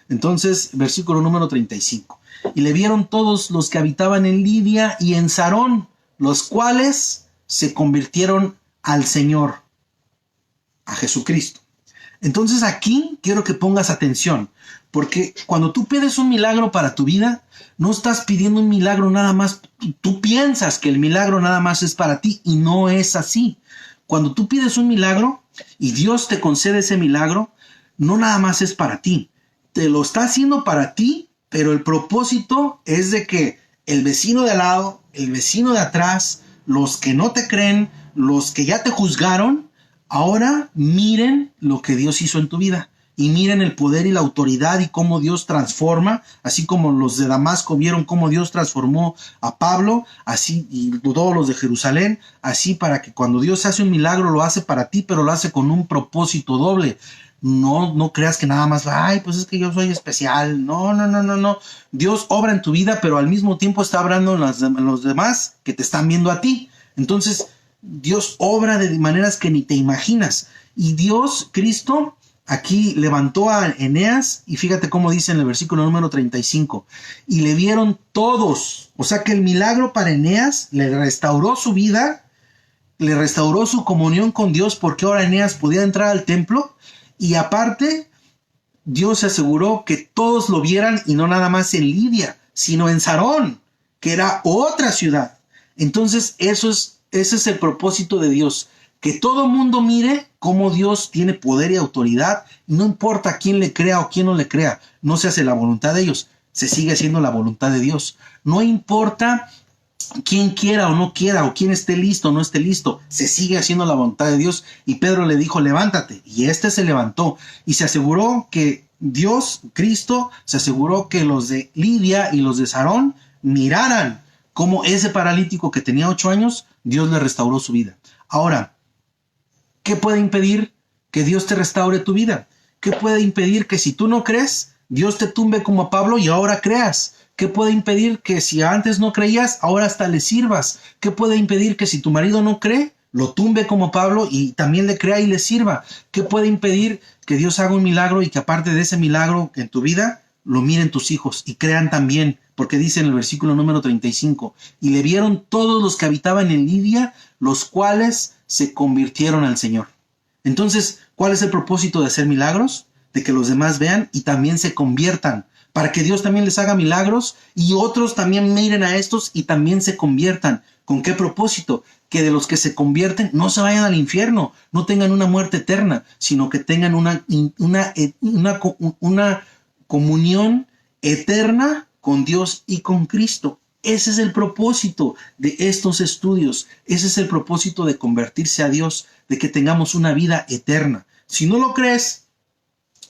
Entonces, versículo número 35. Y le vieron todos los que habitaban en Lidia y en Sarón, los cuales se convirtieron al Señor, a Jesucristo. Entonces aquí quiero que pongas atención, porque cuando tú pides un milagro para tu vida, no estás pidiendo un milagro nada más. Tú piensas que el milagro nada más es para ti y no es así. Cuando tú pides un milagro y Dios te concede ese milagro, no nada más es para ti. Te lo está haciendo para ti, pero el propósito es de que el vecino de al lado, el vecino de atrás, los que no te creen, los que ya te juzgaron, ahora miren lo que Dios hizo en tu vida. Y miren el poder y la autoridad y cómo Dios transforma, así como los de Damasco vieron cómo Dios transformó a Pablo, así y todos los de Jerusalén, así para que cuando Dios hace un milagro lo hace para ti, pero lo hace con un propósito doble. No creas que nada más, ay, pues es que yo soy especial. No. Dios obra en tu vida, pero al mismo tiempo está obrando en los demás que te están viendo a ti. Entonces, Dios obra de maneras que ni te imaginas. Y Dios, Cristo, aquí levantó a Eneas y fíjate cómo dice en el versículo número 35, y le vieron todos. O sea que el milagro para Eneas le restauró su vida, le restauró su comunión con Dios, porque ahora Eneas podía entrar al templo, y aparte Dios se aseguró que todos lo vieran, y no nada más en Lidia, sino en Sarón, que era otra ciudad. Entonces ese es el propósito de Dios, que todo mundo mire cómo Dios tiene poder y autoridad, y no importa quién le crea o quién no le crea, no se hace la voluntad de ellos, se sigue haciendo la voluntad de Dios. No importa quien quiera o no quiera, o quien esté listo o no esté listo, se sigue haciendo la voluntad de Dios. Y Pedro le dijo, levántate, y se levantó, y se aseguró que Dios, Cristo, se aseguró que los de Lidia y los de Sarón miraran cómo ese paralítico que tenía 8 años, Dios le restauró su vida. Ahora, ¿qué puede impedir que Dios te restaure tu vida? ¿Qué puede impedir que si tú no crees, Dios te tumbe como a Pablo y ahora creas? ¿Qué puede impedir que si antes no creías, ahora hasta le sirvas? ¿Qué puede impedir que si tu marido no cree, lo tumbe como Pablo y también le crea y le sirva? ¿Qué puede impedir que Dios haga un milagro y que aparte de ese milagro en tu vida, lo miren tus hijos y crean también? Porque dice en el versículo número 35, y le vieron todos los que habitaban en Lidia, los cuales se convirtieron al Señor. Entonces, ¿cuál es el propósito de hacer milagros? De que los demás vean y también se conviertan, para que Dios también les haga milagros y otros también miren a estos y también se conviertan. ¿Con qué propósito? Que de los que se convierten no se vayan al infierno, no tengan una muerte eterna, sino que tengan una comunión eterna con Dios y con Cristo. Ese es el propósito de estos estudios. Ese es el propósito de convertirse a Dios, de que tengamos una vida eterna. Si no lo crees,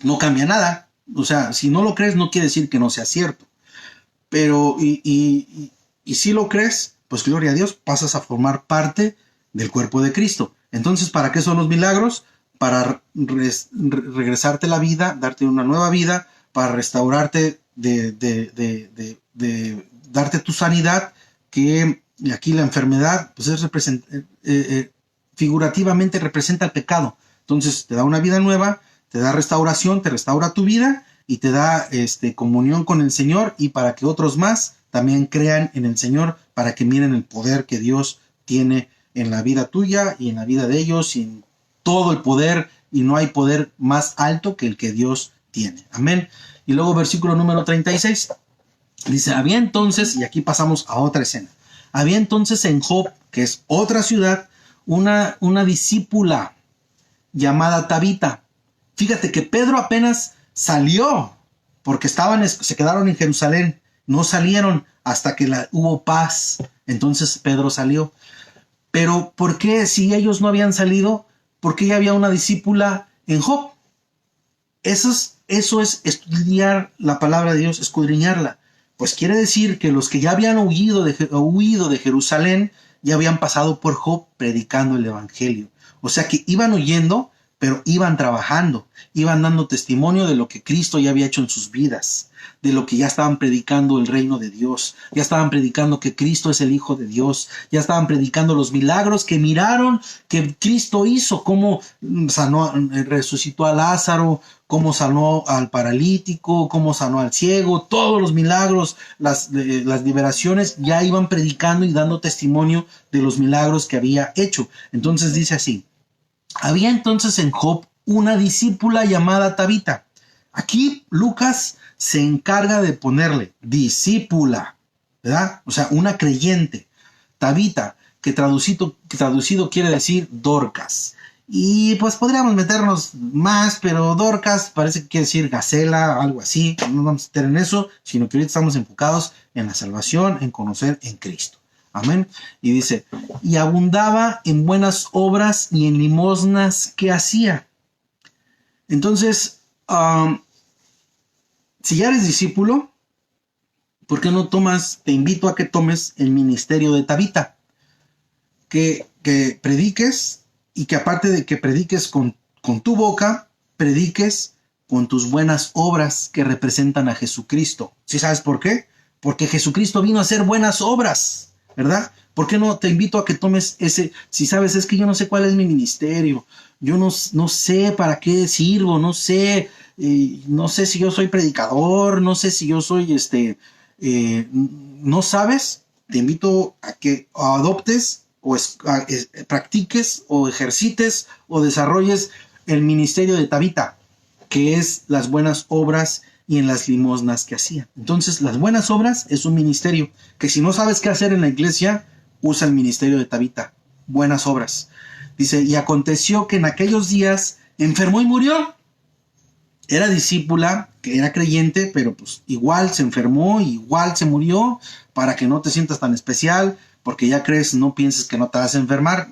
no cambia nada. O sea, si no lo crees, no quiere decir que no sea cierto. Pero, y si lo crees, pues gloria a Dios, pasas a formar parte del cuerpo de Cristo. Entonces, ¿para qué son los milagros? Para regresarte la vida, darte una nueva vida, para restaurarte, darte tu sanidad, que aquí la enfermedad, pues figurativamente representa el pecado. Entonces, te da una vida nueva, te da restauración, te restaura tu vida y te da comunión con el Señor, y para que otros más también crean en el Señor, para que miren el poder que Dios tiene en la vida tuya y en la vida de ellos, y en todo el poder, y no hay poder más alto que el que Dios tiene. Amén. Y luego versículo número 36 dice, había entonces, y aquí pasamos a otra escena, había entonces en Job, que es otra ciudad, una discípula llamada Tabita. Fíjate que Pedro apenas salió, porque se quedaron en Jerusalén, no salieron hasta que hubo paz. Entonces Pedro salió. Pero ¿por qué, si ellos no habían salido, por qué ya había una discípula en Job? Eso es estudiar la palabra de Dios, escudriñarla. Pues quiere decir que los que ya habían huido de Jerusalén ya habían pasado por Job predicando el evangelio. O sea que iban huyendo, pero iban trabajando, iban dando testimonio de lo que Cristo ya había hecho en sus vidas, de lo que ya estaban predicando el reino de Dios, ya estaban predicando que Cristo es el Hijo de Dios, ya estaban predicando los milagros que miraron que Cristo hizo, cómo sanó, resucitó a Lázaro, cómo sanó al paralítico, cómo sanó al ciego, todos los milagros, las liberaciones, ya iban predicando y dando testimonio de los milagros que había hecho. Entonces dice así, había entonces en Job una discípula llamada Tabita. Aquí Lucas se encarga de ponerle discípula, ¿verdad? O sea, una creyente. Tabita, que traducido quiere decir Dorcas. Y pues podríamos meternos más, pero Dorcas parece que quiere decir gacela, algo así. No nos vamos a meter en eso, sino que ahorita estamos enfocados en la salvación, en conocer en Cristo. Amén. Y dice, y abundaba en buenas obras y en limosnas que hacía. Entonces, si ya eres discípulo, ¿por qué no te invito a que tomes el ministerio de Tabita? Que prediques, y que aparte de que prediques con tu boca, prediques con tus buenas obras que representan a Jesucristo. ¿Sí sabes por qué? Porque Jesucristo vino a hacer buenas obras, ¿verdad? ¿Por qué no te invito a que tomes ese? Si sabes, es que yo no sé cuál es mi ministerio, yo no sé para qué sirvo, no sé si yo soy predicador, no sé si yo soy no sabes, te invito a que adoptes practiques o ejercites o desarrolles el ministerio de Tabita, que es las buenas obras y en las limosnas que hacía. Entonces, las buenas obras es un ministerio que si no sabes qué hacer en la iglesia, usa el ministerio de Tabita, buenas obras. Dice, y aconteció que en aquellos días enfermó y murió. Era discípula, que era creyente, pero pues igual se enfermó, igual se murió, para que no te sientas tan especial, porque ya crees, no pienses que no te vas a enfermar.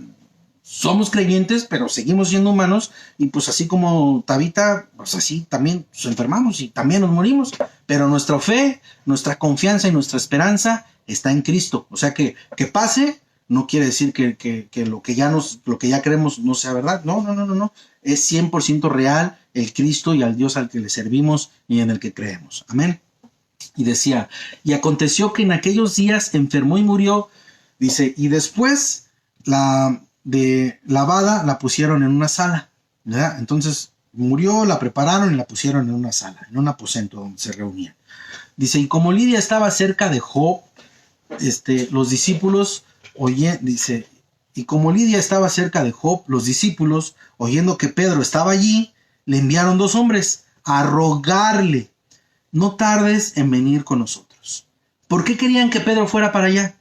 Somos creyentes, pero seguimos siendo humanos, y pues así como Tabita, pues así también nos enfermamos y también nos morimos, pero nuestra fe, nuestra confianza y nuestra esperanza está en Cristo. O sea que pase no quiere decir que lo que ya creemos no sea verdad. No. Es 100% real el Cristo y al Dios al que le servimos y en el que creemos. Amén. Y decía, y aconteció que en aquellos días enfermó y murió. Dice, y después de lavada la pusieron en una sala, ¿verdad? Entonces murió, la prepararon y la pusieron en una sala, en un aposento donde se reunía. Dice, y como Lidia estaba cerca de Job, los discípulos dice, y como Lidia estaba cerca de Job, los discípulos, oyendo que Pedro estaba allí, le enviaron 2 hombres a rogarle, no tardes en venir con nosotros. ¿Por qué querían que Pedro fuera para allá?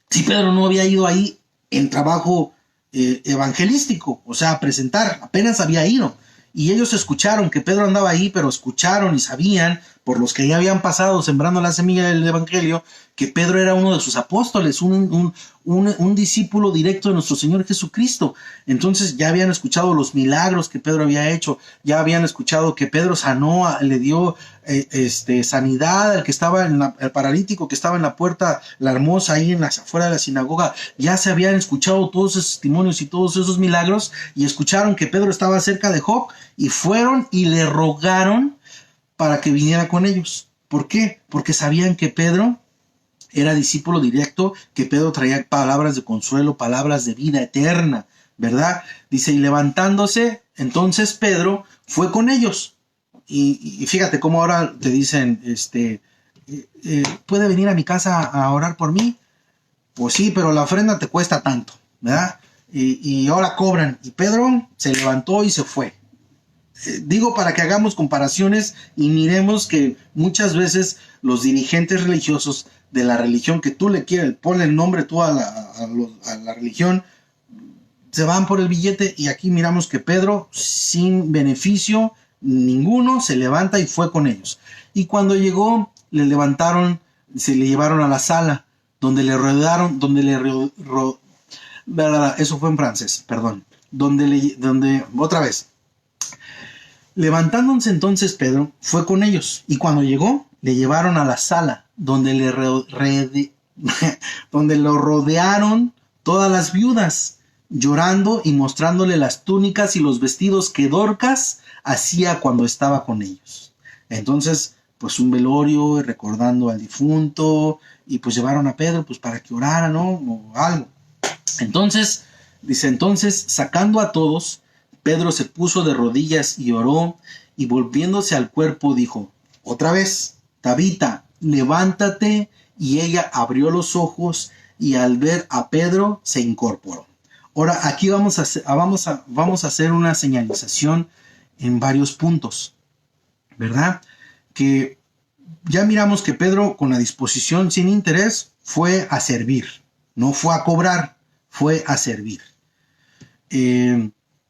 Si Pedro no había ido ahí en trabajo evangelístico, o sea, a presentar, apenas había ido. Y ellos escucharon que Pedro andaba ahí, pero escucharon y sabían, por los que ya habían pasado sembrando la semilla del evangelio, que Pedro era uno de sus apóstoles, un discípulo directo de nuestro Señor Jesucristo. Entonces ya habían escuchado los milagros que Pedro había hecho, ya habían escuchado que Pedro sanó, le dio sanidad al que estaba el paralítico que estaba en la puerta, la hermosa, ahí afuera de la sinagoga. Ya se habían escuchado todos esos testimonios y todos esos milagros, y escucharon que Pedro estaba cerca de Job, y fueron y le rogaron para que viniera con ellos. ¿Por qué? Porque sabían que Pedro era discípulo directo, que Pedro traía palabras de consuelo, palabras de vida eterna, ¿verdad? Dice, y levantándose, entonces Pedro fue con ellos. Y fíjate cómo ahora te dicen, ¿puede venir a mi casa a orar por mí? Pues sí, pero la ofrenda te cuesta tanto, ¿verdad? Y ahora cobran. Y Pedro se levantó y se fue. Digo para que hagamos comparaciones y miremos que muchas veces los dirigentes religiosos de la religión que tú le quieres, ponle el nombre tú a la religión, se van por el billete, y aquí miramos que Pedro, sin beneficio ninguno, se levanta y fue con ellos. Y cuando llegó, le levantaron, se le llevaron a la sala, donde le rodearon, eso fue en francés, perdón, donde otra vez. Levantándose entonces Pedro fue con ellos, y cuando llegó le llevaron a la sala donde donde lo rodearon todas las viudas, llorando y mostrándole las túnicas y los vestidos que Dorcas hacía cuando estaba con ellos. Entonces, pues un velorio recordando al difunto, y pues llevaron a Pedro pues para que orara, ¿no? O algo. Entonces, dice, entonces sacando a todos, Pedro se puso de rodillas y oró, y volviéndose al cuerpo dijo, otra vez, Tabita, levántate. Y ella abrió los ojos, y al ver a Pedro se incorporó. Ahora, aquí vamos a hacer una señalización en varios puntos, ¿verdad? Que ya miramos que Pedro, con la disposición sin interés, fue a servir, no fue a cobrar, fue a servir.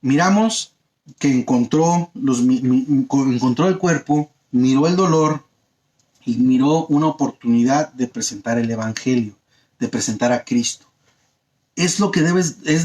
Miramos que encontró el cuerpo, miró el dolor y miró una oportunidad de presentar el evangelio, de presentar a Cristo. Es de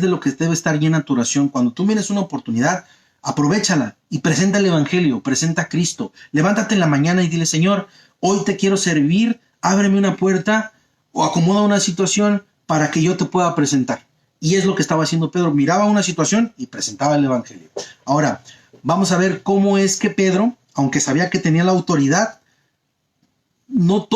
lo que debe estar llena tu oración. Cuando tú mires una oportunidad, aprovéchala y presenta el evangelio, presenta a Cristo. Levántate en la mañana y dile, Señor, hoy te quiero servir, ábreme una puerta o acomoda una situación para que yo te pueda presentar. Y es lo que estaba haciendo Pedro, miraba una situación y presentaba el evangelio. Ahora, vamos a ver cómo es que Pedro, aunque sabía que tenía la autoridad, no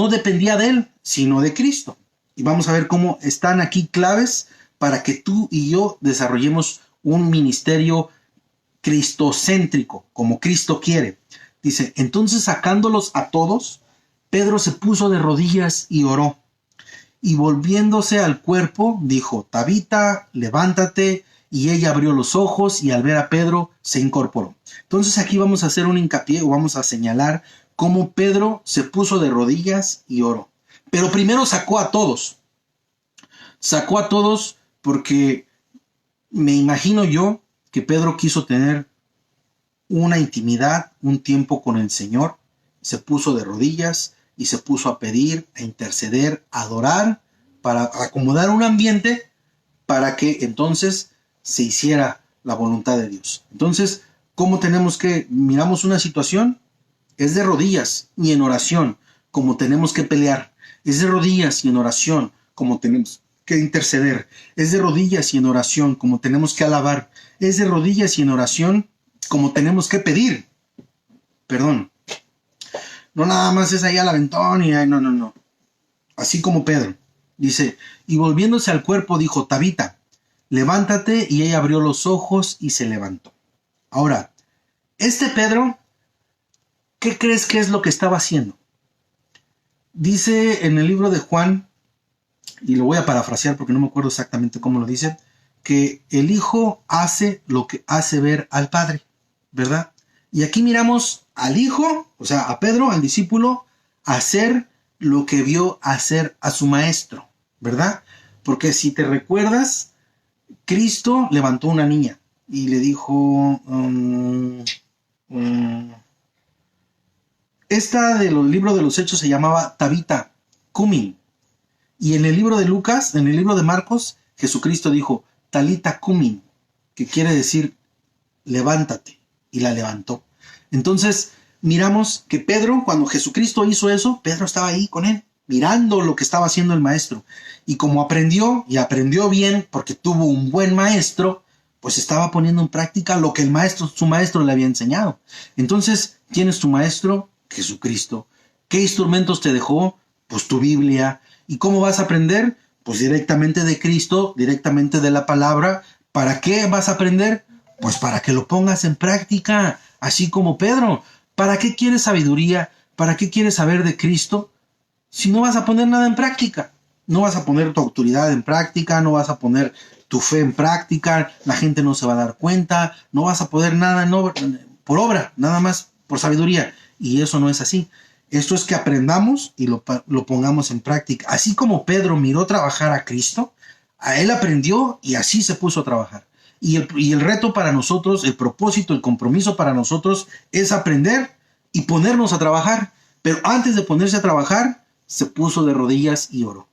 dependía de él, sino de Cristo. Y vamos a ver cómo están aquí claves para que tú y yo desarrollemos un ministerio cristocéntrico, como Cristo quiere. Dice, entonces sacándolos a todos, Pedro se puso de rodillas y oró. Y volviéndose al cuerpo, dijo, Tabita, levántate. Y ella abrió los ojos y al ver a Pedro se incorporó. Entonces aquí vamos a hacer un hincapié o vamos a señalar cómo Pedro se puso de rodillas y oró. Pero primero sacó a todos. Sacó a todos porque me imagino yo que Pedro quiso tener una intimidad, un tiempo con el Señor. Se puso de rodillas y se puso a pedir, a interceder, a adorar, para acomodar un ambiente para que entonces se hiciera la voluntad de Dios. Entonces, ¿cómo tenemos que miramos una situación? Es de rodillas y en oración, como tenemos que pelear. Es de rodillas y en oración, como tenemos que interceder. Es de rodillas y en oración, como tenemos que alabar. Es de rodillas y en oración, como tenemos que pedir. Perdón. No nada más es ahí al aventón y ahí, no. Así como Pedro. Dice, y volviéndose al cuerpo dijo, Tabita, levántate, y ella abrió los ojos y se levantó. Ahora, este Pedro, ¿qué crees que es lo que estaba haciendo? Dice en el libro de Juan, y lo voy a parafrasear porque no me acuerdo exactamente cómo lo dice, que el Hijo hace lo que hace ver al Padre, ¿verdad? Y aquí miramos al Hijo, o sea, a Pedro, al discípulo, hacer lo que vio hacer a su maestro, ¿verdad? Porque si te recuerdas, Cristo levantó una niña y le dijo, esta de los libros de los Hechos se llamaba Tabita Cumi. Y en el libro de Lucas, en el libro de Marcos, Jesucristo dijo, Talita Cumi, que quiere decir, levántate, y la levantó. Entonces, miramos que Pedro, cuando Jesucristo hizo eso, Pedro estaba ahí con él, mirando lo que estaba haciendo el maestro. Y como aprendió, y aprendió bien, porque tuvo un buen maestro, pues estaba poniendo en práctica lo que su maestro le había enseñado. Entonces, ¿quién es tu maestro? Jesucristo. ¿Qué instrumentos te dejó? Pues tu Biblia. ¿Y cómo vas a aprender? Pues directamente de Cristo, directamente de la palabra. ¿Para qué vas a aprender? Pues para que lo pongas en práctica, así como Pedro. ¿Para qué quieres sabiduría? ¿Para qué quieres saber de Cristo? Si no vas a poner nada en práctica. No vas a poner tu autoridad en práctica, no vas a poner tu fe en práctica, la gente no se va a dar cuenta, no vas a poder nada por obra, nada más por sabiduría. Y eso no es así. Esto es que aprendamos y lo pongamos en práctica. Así como Pedro miró trabajar a Cristo, a él aprendió y así se puso a trabajar. Y el reto para nosotros, el propósito, el compromiso para nosotros es aprender y ponernos a trabajar. Pero antes de ponerse a trabajar, se puso de rodillas y oró.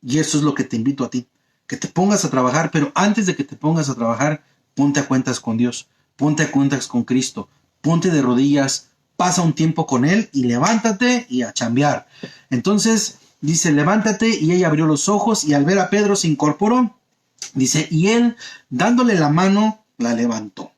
Y eso es lo que te invito a ti, que te pongas a trabajar, pero antes de que te pongas a trabajar, ponte a cuentas con Dios, ponte a cuentas con Cristo, ponte de rodillas, pasa un tiempo con Él y levántate y a chambear. Entonces dice, levántate, y ella abrió los ojos y al ver a Pedro se incorporó. Dice, y él, dándole la mano, la levantó.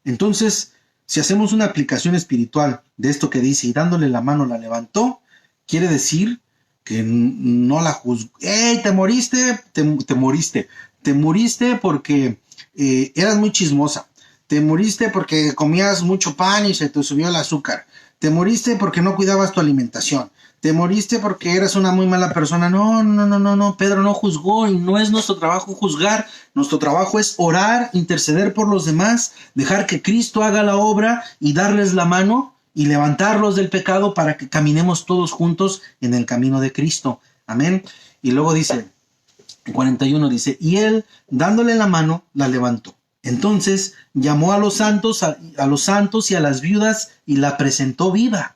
Entonces, si hacemos una aplicación espiritual de esto que dice, y dándole la mano, la levantó, quiere decir que no la juzgó. ¡Ey, te moriste! Te moriste. Te moriste porque eras muy chismosa. Te moriste porque comías mucho pan y se te subió el azúcar. Te moriste porque no cuidabas tu alimentación. Te moriste porque eras una muy mala persona. No. Pedro no juzgó y no es nuestro trabajo juzgar. Nuestro trabajo es orar, interceder por los demás, dejar que Cristo haga la obra y darles la mano y levantarlos del pecado para que caminemos todos juntos en el camino de Cristo. Amén. Y luego dice, 41 dice, y él, dándole la mano, la levantó. Entonces llamó a los santos y a las viudas y la presentó viva.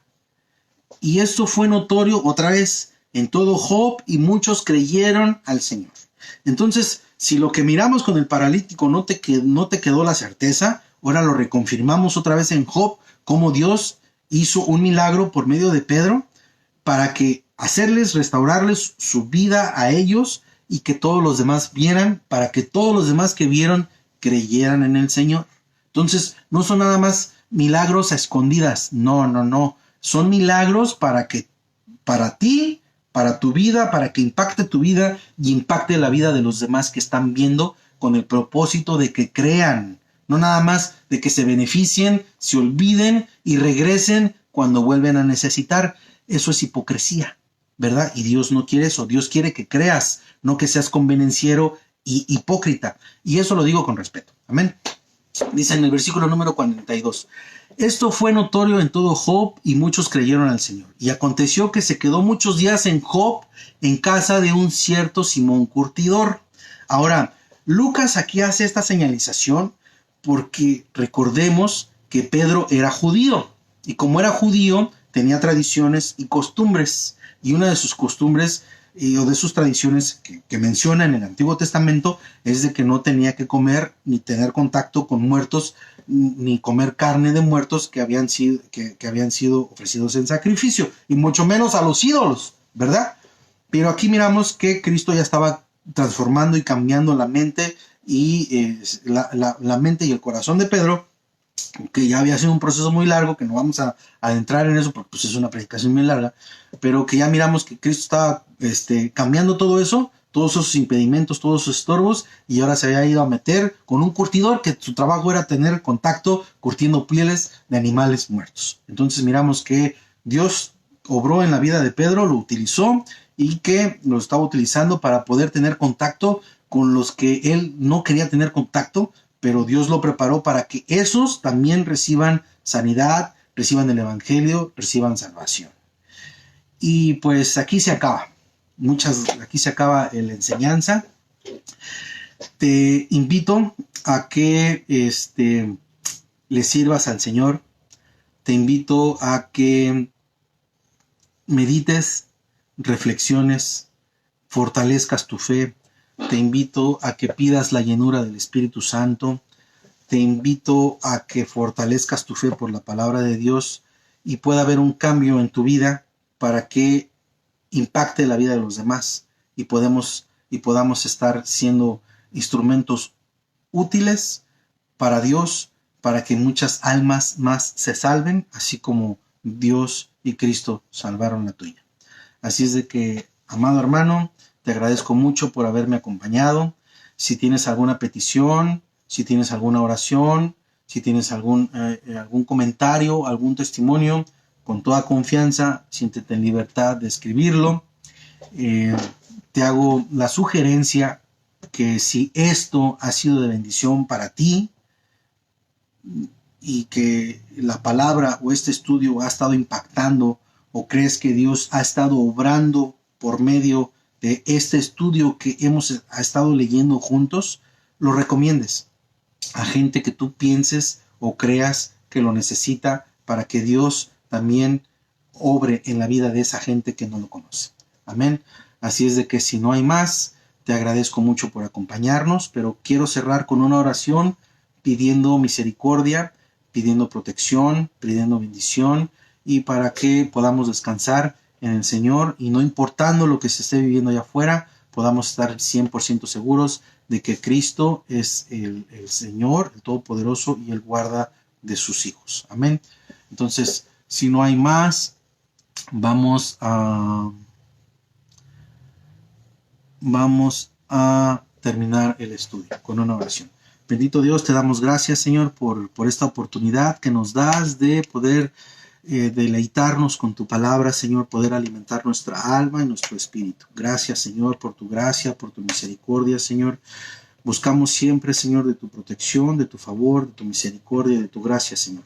Y esto fue notorio otra vez en todo Job, y muchos creyeron al Señor. Entonces, si lo que miramos con el paralítico no te quedó la certeza, ahora lo reconfirmamos otra vez en Job, cómo Dios hizo un milagro por medio de Pedro para que restaurarles su vida a ellos y que todos los demás vieran, para que todos los demás que vieron creyeran en el Señor. Entonces, no son nada más milagros a escondidas, no. Son milagros para ti, para tu vida, para que impacte tu vida y impacte la vida de los demás que están viendo, con el propósito de que crean, no nada más de que se beneficien, se olviden y regresen cuando vuelven a necesitar. Eso es hipocresía, ¿verdad? Y Dios no quiere eso. Dios quiere que creas, no que seas convenenciero y hipócrita. Y eso lo digo con respeto. Amén. Dice en el versículo número 42: esto fue notorio en todo Job y muchos creyeron al Señor. Y aconteció que se quedó muchos días en Job en casa de un cierto Simón curtidor. Ahora, Lucas aquí hace esta señalización porque recordemos que Pedro era judío. Y como era judío, tenía tradiciones y costumbres. Y una de sus costumbres o de sus tradiciones que menciona en el Antiguo Testamento es de que no tenía que comer ni tener contacto con muertos, ni comer carne de muertos que habían sido ofrecidos en sacrificio, y mucho menos a los ídolos, ¿verdad? Pero aquí miramos que Cristo ya estaba transformando y cambiando la mente y la mente y el corazón de Pedro, que ya había sido un proceso muy largo, que no vamos a adentrar en eso porque pues, es una predicación muy larga, pero que ya miramos que Cristo estaba cambiando todo eso, todos esos impedimentos, todos esos estorbos, y ahora se había ido a meter con un curtidor que su trabajo era tener contacto curtiendo pieles de animales muertos. Entonces miramos que Dios obró en la vida de Pedro, lo utilizó y que lo estaba utilizando para poder tener contacto con los que él no quería tener contacto, pero Dios lo preparó para que esos también reciban sanidad, reciban el evangelio, reciban salvación. Y pues aquí se acaba. Aquí se acaba la enseñanza. Te invito a que le sirvas al Señor. Te invito a que medites, reflexiones, fortalezcas tu fe. Te invito a que pidas la llenura del Espíritu Santo. Te invito a que fortalezcas tu fe por la palabra de Dios y pueda haber un cambio en tu vida para que impacte la vida de los demás y podamos estar siendo instrumentos útiles para Dios, para que muchas almas más se salven, así como Dios y Cristo salvaron la tuya. Así es de que, amado hermano, te agradezco mucho por haberme acompañado. Si tienes alguna petición, si tienes alguna oración, si tienes algún comentario, algún testimonio, con toda confianza, siéntete en libertad de escribirlo. Te hago la sugerencia que si esto ha sido de bendición para ti y que la palabra o este estudio ha estado impactando o crees que Dios ha estado obrando por medio de este estudio que hemos estado leyendo juntos, lo recomiendes a gente que tú pienses o creas que lo necesita para que Dios también obre en la vida de esa gente que no lo conoce. Amén. Así es de que si no hay más, te agradezco mucho por acompañarnos, pero quiero cerrar con una oración pidiendo misericordia, pidiendo protección, pidiendo bendición y para que podamos descansar en el Señor y no importando lo que se esté viviendo allá afuera, podamos estar 100% seguros de que Cristo es el Señor, el Todopoderoso y el guarda de sus hijos. Amén. Entonces, si no hay más, vamos a terminar el estudio con una oración. Bendito Dios, te damos gracias, Señor, por esta oportunidad que nos das de poder deleitarnos con tu palabra, Señor, poder alimentar nuestra alma y nuestro espíritu. Gracias, Señor, por tu gracia, por tu misericordia, Señor. Buscamos siempre, Señor, de tu protección, de tu favor, de tu misericordia, de tu gracia, Señor.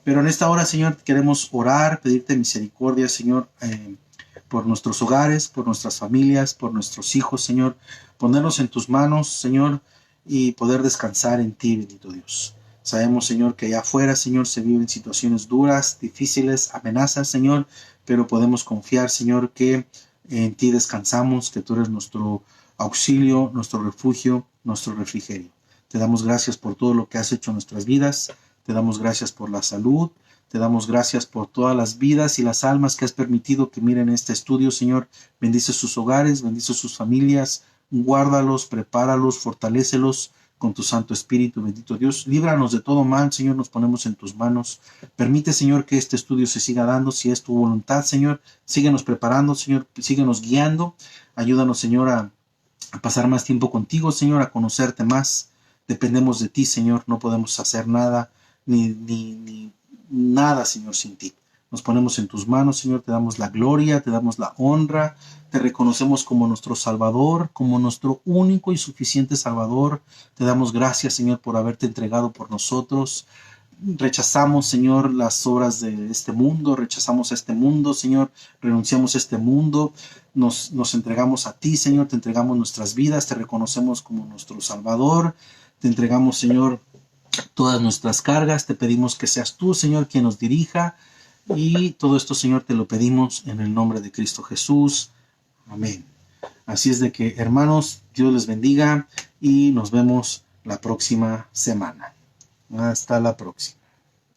Pero en esta hora, Señor, queremos orar, pedirte misericordia, Señor, por nuestros hogares, por nuestras familias, por nuestros hijos, Señor. Ponernos en tus manos, Señor, y poder descansar en ti, bendito Dios. Sabemos, Señor, que allá afuera, Señor, se viven situaciones duras, difíciles, amenazas, Señor, pero podemos confiar, Señor, que en ti descansamos, que tú eres nuestro auxilio, nuestro refugio, nuestro refrigerio. Te damos gracias por todo lo que has hecho en nuestras vidas, te damos gracias por la salud, te damos gracias por todas las vidas y las almas que has permitido que miren este estudio, Señor. Bendice sus hogares, bendice sus familias, guárdalos, prepáralos, fortalécelos con tu Santo Espíritu, bendito Dios. Líbranos de todo mal, Señor, nos ponemos en tus manos. Permite, Señor, que este estudio se siga dando, si es tu voluntad, Señor. Síguenos preparando, Señor, síguenos guiando. Ayúdanos, Señor, a pasar más tiempo contigo, Señor, a conocerte más. Dependemos de ti, Señor, no podemos hacer nada, ni nada, Señor, sin ti. Nos ponemos en tus manos, Señor, te damos la gloria, te damos la honra, te reconocemos como nuestro Salvador, como nuestro único y suficiente Salvador. Te damos gracias, Señor, por haberte entregado por nosotros. Rechazamos, Señor, las obras de este mundo, rechazamos a este mundo, Señor, renunciamos a este mundo, nos entregamos a ti, Señor, te entregamos nuestras vidas, te reconocemos como nuestro Salvador, te entregamos, Señor, todas nuestras cargas, te pedimos que seas tú, Señor, quien nos dirija, y todo esto, Señor, te lo pedimos en el nombre de Cristo Jesús. Amén. Así es de que, hermanos, Dios les bendiga y nos vemos la próxima semana. Hasta la próxima.